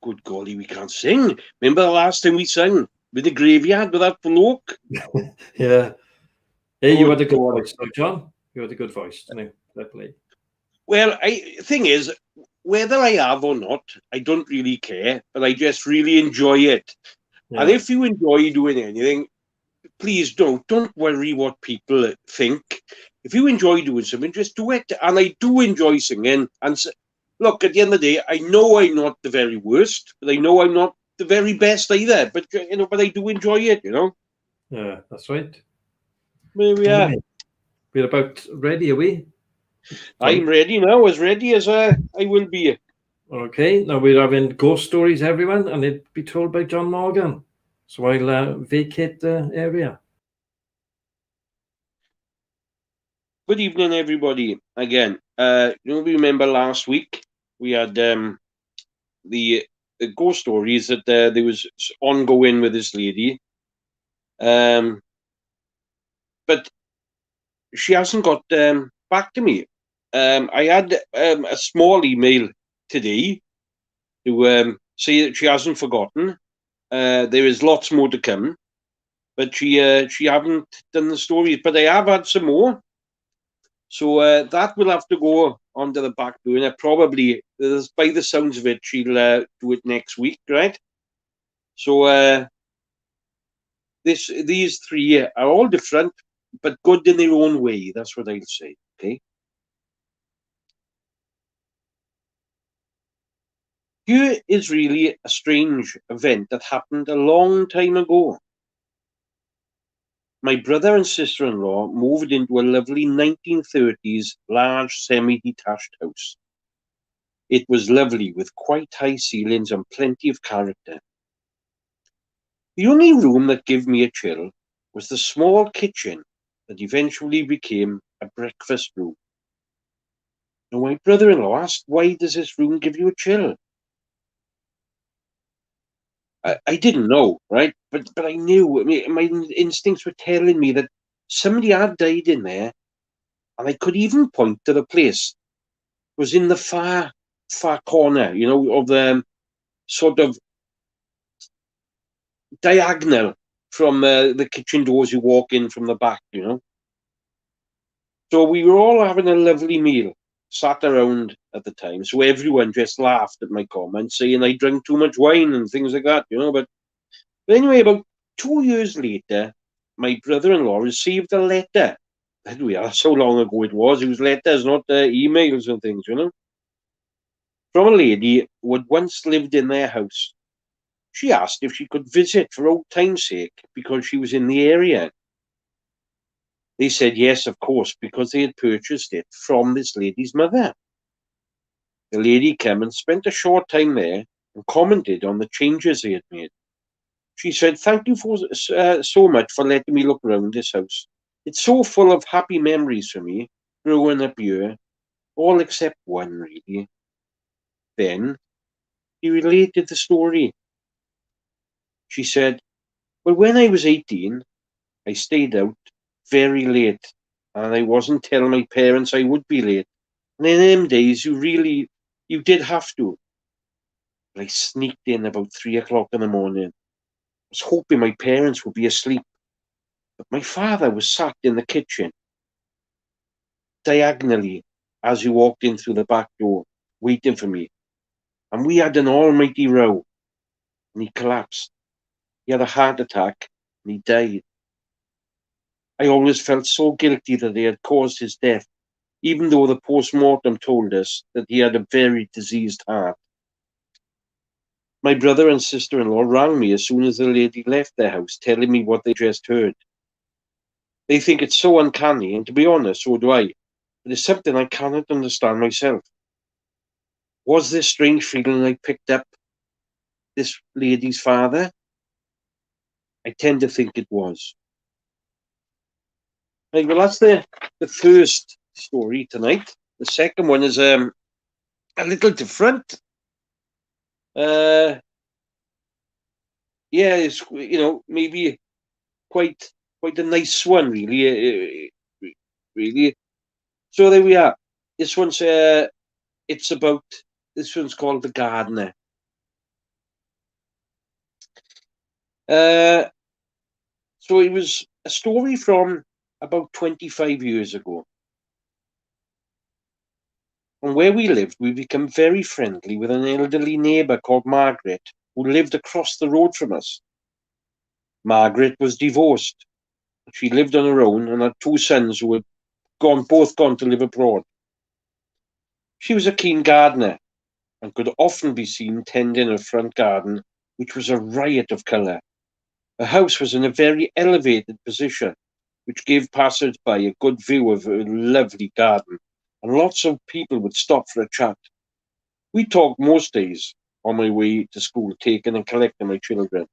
Good golly, we can't sing. Remember the last time we sang with the graveyard with that bloke? Yeah. Hey, you had a good voice, though, John. You had a good voice, didn't you? Play. Well, thing is, whether I have or not, I don't really care, but I just really enjoy it. Yeah. And if you enjoy doing anything, please don't worry what people think. If you enjoy doing something, just do it. And I do enjoy singing. And look, at the end of the day, I know I'm not the very worst, but I know I'm not the very best either. But but I do enjoy it. Yeah, that's right. There we are. We're about ready, are we? I'm ready now, as ready as I will be. Okay, now we're having ghost stories, everyone, and it'll be told by John Morgan. So I'll vacate the area. Good evening, everybody. Again, remember last week we had the ghost stories that there was ongoing with this lady. But she hasn't got back to me. I had a small email today to say that she hasn't forgotten. There is lots more to come, but she haven't done the stories. But I have had some more, so that will have to go onto the back burner. Probably, by the sounds of it, she'll do it next week, right? So these three are all different, but good in their own way. That's what I'll say. Okay. Here is really a strange event that happened a long time ago. my brother and sister-in-law moved into a lovely 1930s large semi-detached house. It was lovely, with quite high ceilings and plenty of character. The only room that gave me a chill was the small kitchen that eventually became a breakfast room. Now, my brother-in-law asked, "Why does this room give you a chill?" I didn't know, right? But I knew. I mean, my instincts were telling me that somebody had died in there, and I could even point to the place. It was in the far corner, of the sort of diagonal from the kitchen doors you walk in from the back. So we were all having a lovely meal, sat around at the time. So everyone just laughed at my comments, saying I drank too much wine and things like that. But anyway, about 2 years later, my brother-in-law received a letter. That's how long ago it was. It was letters, not emails and things. From a lady who had once lived in their house. She asked if she could visit for old time's sake because she was in the area. They said yes, of course, because they had purchased it from this lady's mother. The lady came and spent a short time there and commented on the changes they had made. She said, "Thank you so much for letting me look around this house. It's so full of happy memories for me, growing up here, all except one, really." Then he related the story. She said, "Well, when I was 18, I stayed out very late, and I wasn't telling my parents I would be late. And in them days, you did have to. But I sneaked in about 3 o'clock in the morning. I was hoping my parents would be asleep. But my father was sat in the kitchen, diagonally, as you walked in through the back door, waiting for me. And we had an almighty row. And he collapsed. He had a heart attack, and he died. I always felt so guilty that they had caused his death, even though the post-mortem told us that he had a very diseased heart. My brother and sister-in-law rang me as soon as the lady left their house, telling me what they just heard. They think it's so uncanny, and to be honest, so do I. But it's something I cannot understand myself. Was this strange feeling I picked up this lady's father? I tend to think it was. Right, well, that's the first story tonight. The second one is a little different. Yeah, it's maybe quite a nice one, really. Really. So there we are. This one's this one's called The Gardener. So it was a story from about 25 years ago. And where we lived, we became very friendly with an elderly neighbour called Margaret, who lived across the road from us. Margaret was divorced. She lived on her own and had 2 sons who had both gone to live abroad. She was a keen gardener and could often be seen tending her front garden, which was a riot of colour. Her house was in a very elevated position, which gave passers-by a good view of her lovely garden, and lots of people would stop for a chat. We talked most days on my way to school, taking and collecting my children.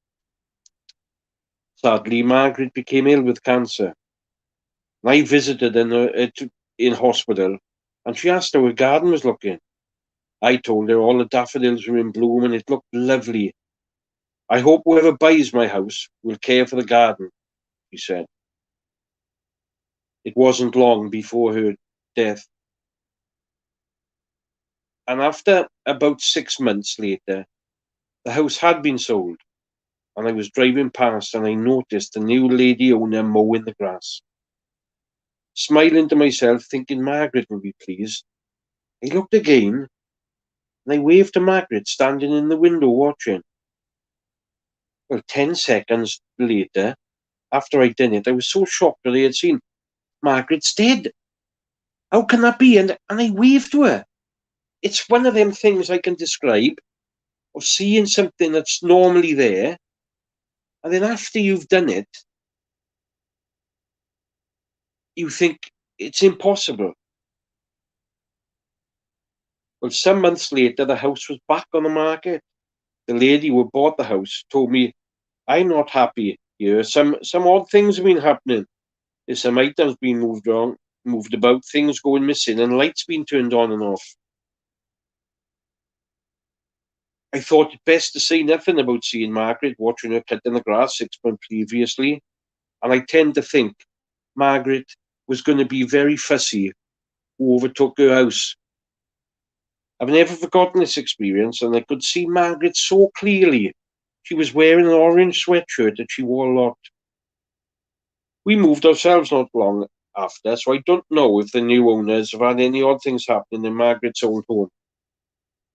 Sadly, Margaret became ill with cancer. I visited in hospital, and she asked how her garden was looking. I told her all the daffodils were in bloom and it looked lovely. "I hope whoever buys my house will care for the garden," she said. It wasn't long before her death. And after about 6 months later, the house had been sold, and I was driving past and I noticed the new lady owner mowing the grass. Smiling to myself, thinking Margaret would be pleased, I looked again, and I waved to Margaret standing in the window watching. Well, 10 seconds later, after I'd done it, I was so shocked that I had seen Margaret's dead. How can that be? And I waved to her. It's one of them things I can describe, of seeing something that's normally there, and then after you've done it, you think it's impossible. Well, some months later, the house was back on the market. The lady who bought the house told me, I'm not happy here. Some odd things have been happening. There's some items being moved about, things going missing, and lights being turned on and off. I thought it best to say nothing about seeing Margaret watching her cutting the grass 6 months previously, and I tend to think Margaret was going to be very fussy who overtook her house. I've never forgotten this experience, and I could see Margaret so clearly. She was wearing an orange sweatshirt that she wore a lot. We moved ourselves not long after, so I don't know if the new owners have had any odd things happening in Margaret's old home.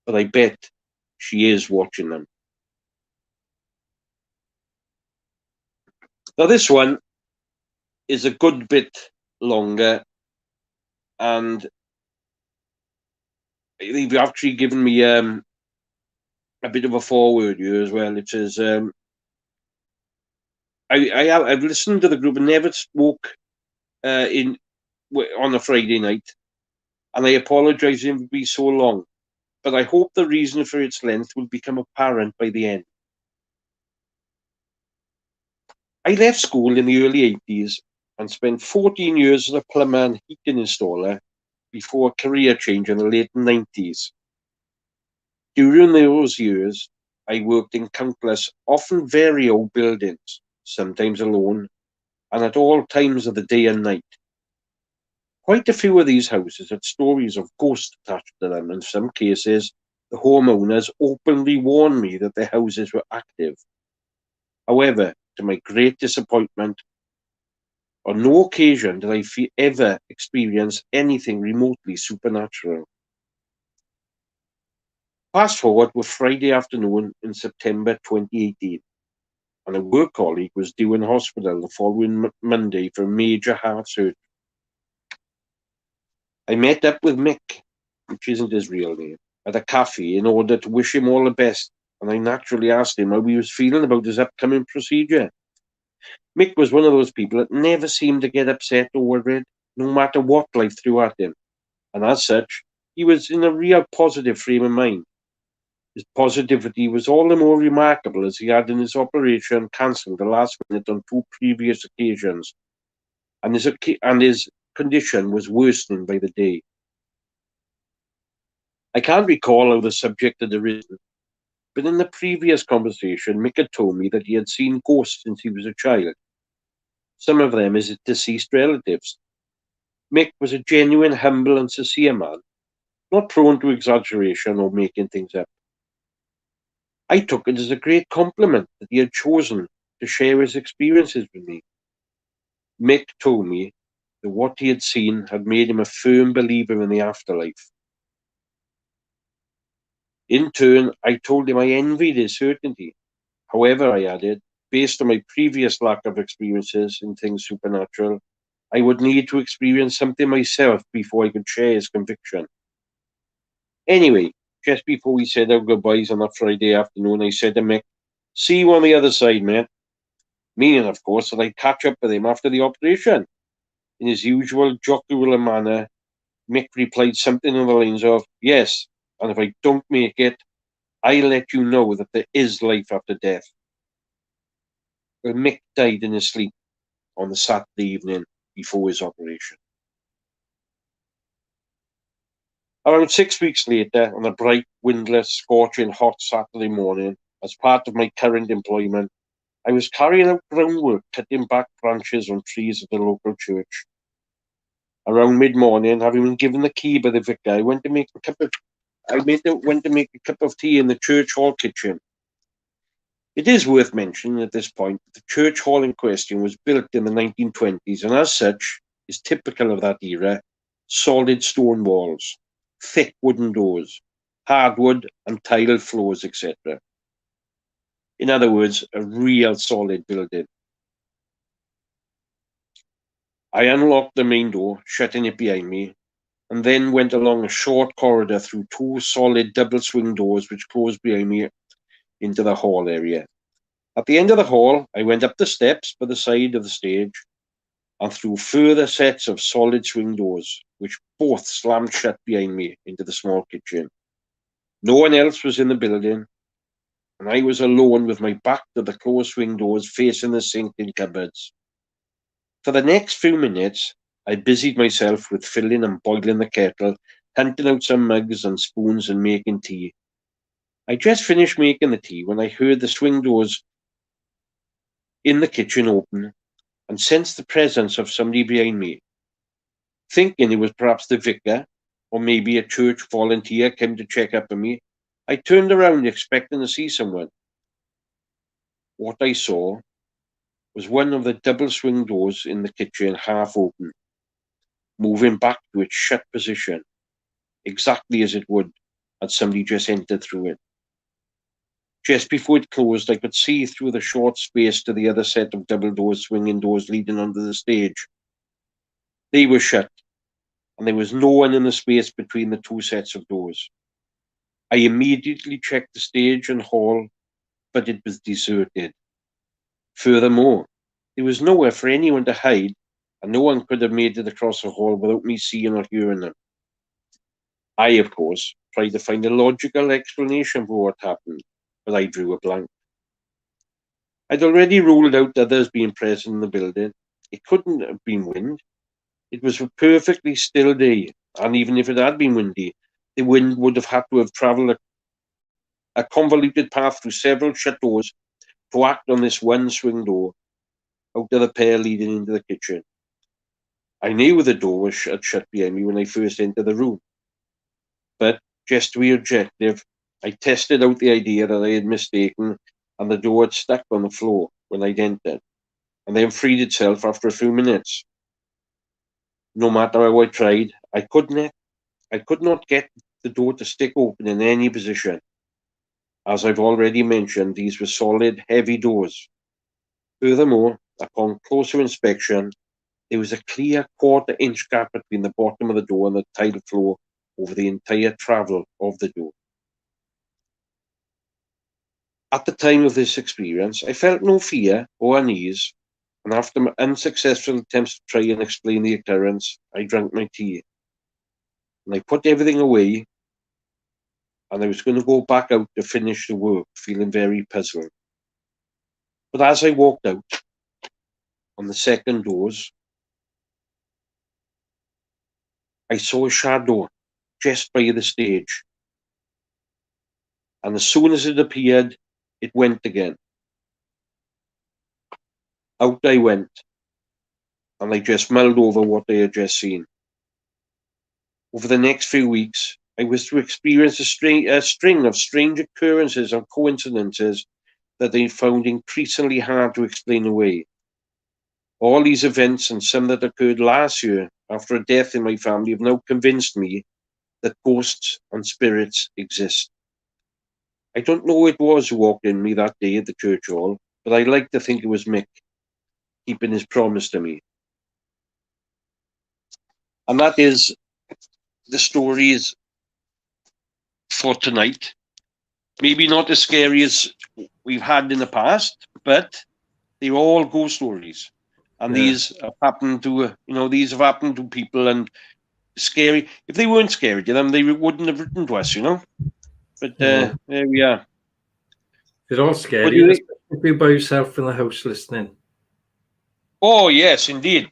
But I bet she is watching them. Now this one is a good bit longer, and they've actually given me a bit of a foreword here as well. It says, I've listened to the group and never spoke on a Friday night, and I apologise if it be so long, but I hope the reason for its length will become apparent by the end. I left school in the early 80s and spent 14 years as a plumber and heating installer before a career change in the late 90s. During those years, I worked in countless, often very old buildings, sometimes alone, and at all times of the day and night. Quite a few of these houses had stories of ghosts attached to them. In some cases, the homeowners openly warned me that their houses were active. However, to my great disappointment, on no occasion did I ever experience anything remotely supernatural. Fast forward to Friday afternoon in September 2018, and a work colleague was due in hospital the following Monday for major heart surgery. I met up with Mick, which isn't his real name, at a cafe in order to wish him all the best, and I naturally asked him how he was feeling about his upcoming procedure. Mick was one of those people that never seemed to get upset or worried, no matter what life threw at him, and as such, he was in a real positive frame of mind. His positivity was all the more remarkable as he had in his operation cancelled the last minute on 2 previous occasions, and his condition was worsening by the day. I can't recall how the subject had arisen, but in the previous conversation, Mick had told me that he had seen ghosts since he was a child, some of them his deceased relatives. Mick was a genuine, humble and sincere man, not prone to exaggeration or making things up. I took it as a great compliment that he had chosen to share his experiences with me. Mick told me that what he had seen had made him a firm believer in the afterlife. In turn, I told him I envied his certainty. However, I added, based on my previous lack of experiences in things supernatural, I would need to experience something myself before I could share his conviction. Anyway, just before we said our goodbyes on that Friday afternoon, I said to Mick, see you on the other side, mate. Meaning, of course, that I'd catch up with him after the operation. In his usual jocular manner, Mick replied something on the lines of, yes, and if I don't make it, I'll let you know that there is life after death. Well, Mick died in his sleep on the Saturday evening before his operation. Around 6 weeks later, on a bright, windless, scorching hot Saturday morning, as part of my current employment, I was carrying out groundwork, cutting back branches on trees at the local church. Around mid-morning, having been given the key by the vicar, I went to make a cup of tea in the church hall kitchen. It is worth mentioning at this point that the church hall in question was built in the 1920s, and as such is typical of that era: solid stone walls, thick wooden doors, hardwood and tiled floors, etc. In other words, a real solid building. I unlocked the main door, shutting it behind me, and then went along a short corridor through 2 solid double swing doors which closed behind me into the hall area. At the end of the hall, I went up the steps by the side of the stage, and through further sets of solid swing doors, which both slammed shut behind me into the small kitchen. No one else was in the building, and I was alone with my back to the closed swing doors facing the sink and cupboards. For the next few minutes, I busied myself with filling and boiling the kettle, hunting out some mugs and spoons and making tea. I just finished making the tea when I heard the swing doors in the kitchen open and sensed the presence of somebody behind me. Thinking it was perhaps the vicar or maybe a church volunteer came to check up on me, I turned around expecting to see someone. What I saw was one of the double swing doors in the kitchen half open, moving back to its shut position, exactly as it would had somebody just entered through it. Just before it closed, I could see through the short space to the other set of double doors, swinging doors leading onto the stage. They were shut, and there was no one in the space between the two sets of doors. I immediately checked the stage and hall, but it was deserted. Furthermore, there was nowhere for anyone to hide, and no one could have made it across the hall without me seeing or hearing them. I, of course, tried to find a logical explanation for what happened, but I drew a blank. I'd already ruled out others being present in the building. It couldn't have been wind. It was a perfectly still day, and even if it had been windy, the wind would have had to have travelled a convoluted path through several shut doors to act on this one swing door out of the pair leading into the kitchen. I knew the door was shut behind me when I first entered the room. But, just to be objective, I tested out the idea that I had mistaken and the door had stuck on the floor when I'd entered, and then freed itself after a few minutes. No matter how I tried, I could not get the door to stick open in any position. As I've already mentioned, these were solid, heavy doors. Furthermore, upon closer inspection, there was a clear quarter-inch gap between the bottom of the door and the tile floor over the entire travel of the door. At the time of this experience, I felt no fear or unease, and after my unsuccessful attempts to try and explain the occurrence, I drank my tea. And I put everything away, and I was going to go back out to finish the work, feeling very puzzled. But as I walked out on the second doors, I saw a shadow just by the stage. And as soon as it appeared, it went again. Out I went, and I just mulled over what I had just seen. Over the next few weeks, I was to experience a string of strange occurrences and coincidences that I found increasingly hard to explain away. All these events and some that occurred last year after a death in my family have now convinced me that ghosts and spirits exist. I don't know who it was who walked in me that day at the church hall, but I like to think it was Mick, keeping his promise to me. And that is the stories for tonight. Maybe not as scary as we've had in the past, but they're all ghost stories. And these have happened to, these have happened to people, and scary. If they weren't scary to them, they wouldn't have written to us, But there we are. It's all scary, especially if you're by yourself in the house listening. Oh, yes, indeed.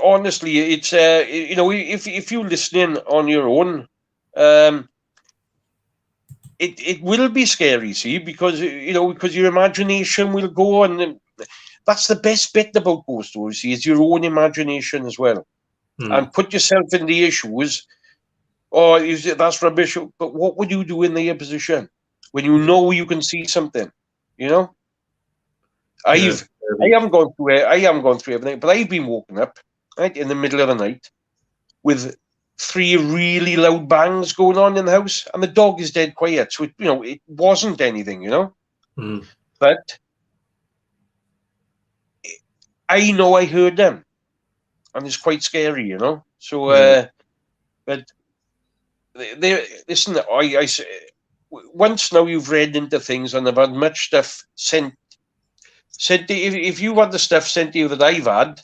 Honestly, it's if you're listening on your own, it will be scary, see, because your imagination will go, and that's the best bit about ghost stories, see, is your own imagination as well. And put yourself in their shoes. Oh, that's rubbish. But what would you do in their position when you know you can see something? I haven't gone through everything, but I've been woken up right in the middle of the night with 3 really loud bangs going on in the house, and the dog is dead quiet. So it wasn't anything, But I know I heard them, and it's quite scary, So, but listen, once now you've read into things and have had much stuff sent to you, if you want the stuff sent to you that I've had,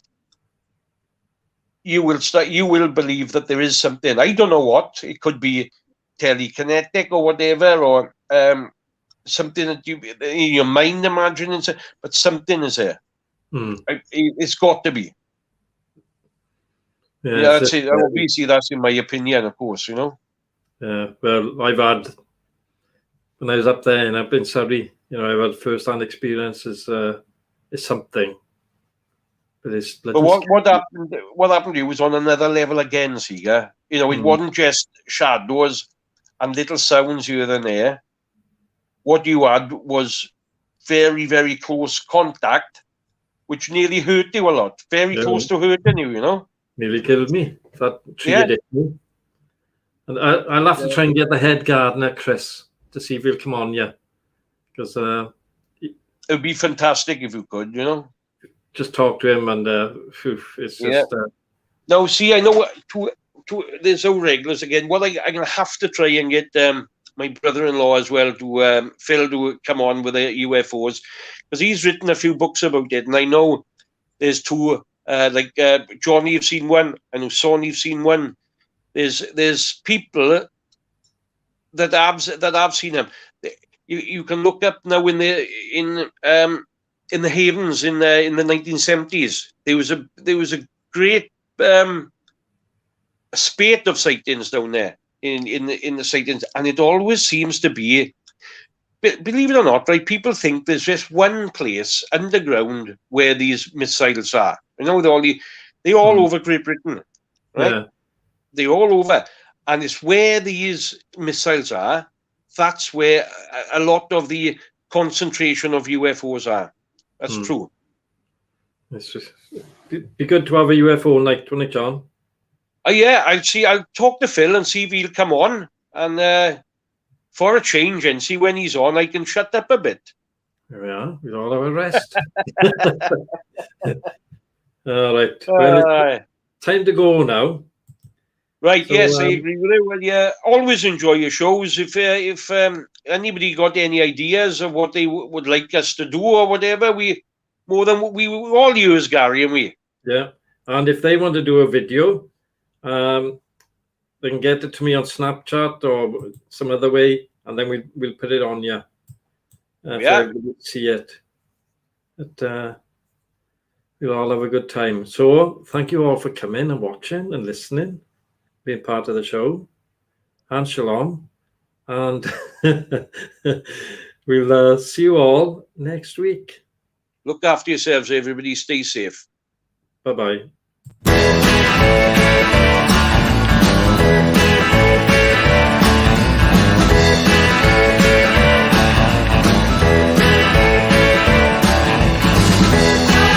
you will believe that there is something. I don't know what. It could be telekinetic or whatever, or something that you in your mind imagining, but something is there. It's got to be. Yeah, that's it. Obviously, that's in my opinion, of course, you know. Yeah, well, I've had, when I was up there and I've been Surrey, you know, I've had first-hand experiences. It's something. But it's what happened to you was on another level again, see, yeah? You know, it wasn't just shadows and little sounds here and there. What you had was very, very close contact, which nearly hurt you a lot. Very close to hurting you, you know? Nearly killed me. That triggered it. And I'll have to try and get the head gardener, Chris, to see if he'll come on, yeah. Because it would be fantastic if you could, you know? Just talk to him and it's just... Now, see, I know there's no regulars again. Well, I'm going to have to try and get my brother-in-law as well, to Phil, to come on with the UFOs, because he's written a few books about it, and I know there's two, like Johnny, you've seen one, I know Sony, you've seen one. There's people that I've seen them. You can look up now in the Havens in the 1970s. There was a great spate of sightings down there in the sightings, and it always seems to be, believe it or not, right? People think there's just one place underground where these missiles are. You know, they're all over Great Britain, right? Yeah. They're all over, and it's where these missiles are. That's where a lot of the concentration of UFOs are. That's true. It's just be good to have a UFO night, wouldn't it, John? Yeah, I'll talk to Phil and see if he'll come on, and for a change, and see when he's on, I can shut up a bit. There we are. We'll all have a rest. All right. Well, time to go now. Right, so, yes, I agree with you. Well, yeah, always enjoy your shows. If anybody got any ideas of what they would like us to do or whatever, we all use Gary, and we. Yeah, and if they want to do a video, they can get it to me on Snapchat or some other way, and then we'll put it on, yeah. For see it. But we'll all have a good time. So thank you all for coming and watching and listening, being part of the show, and shalom, and we'll see you all next week. Look after yourselves, everybody. Stay safe. Bye-bye.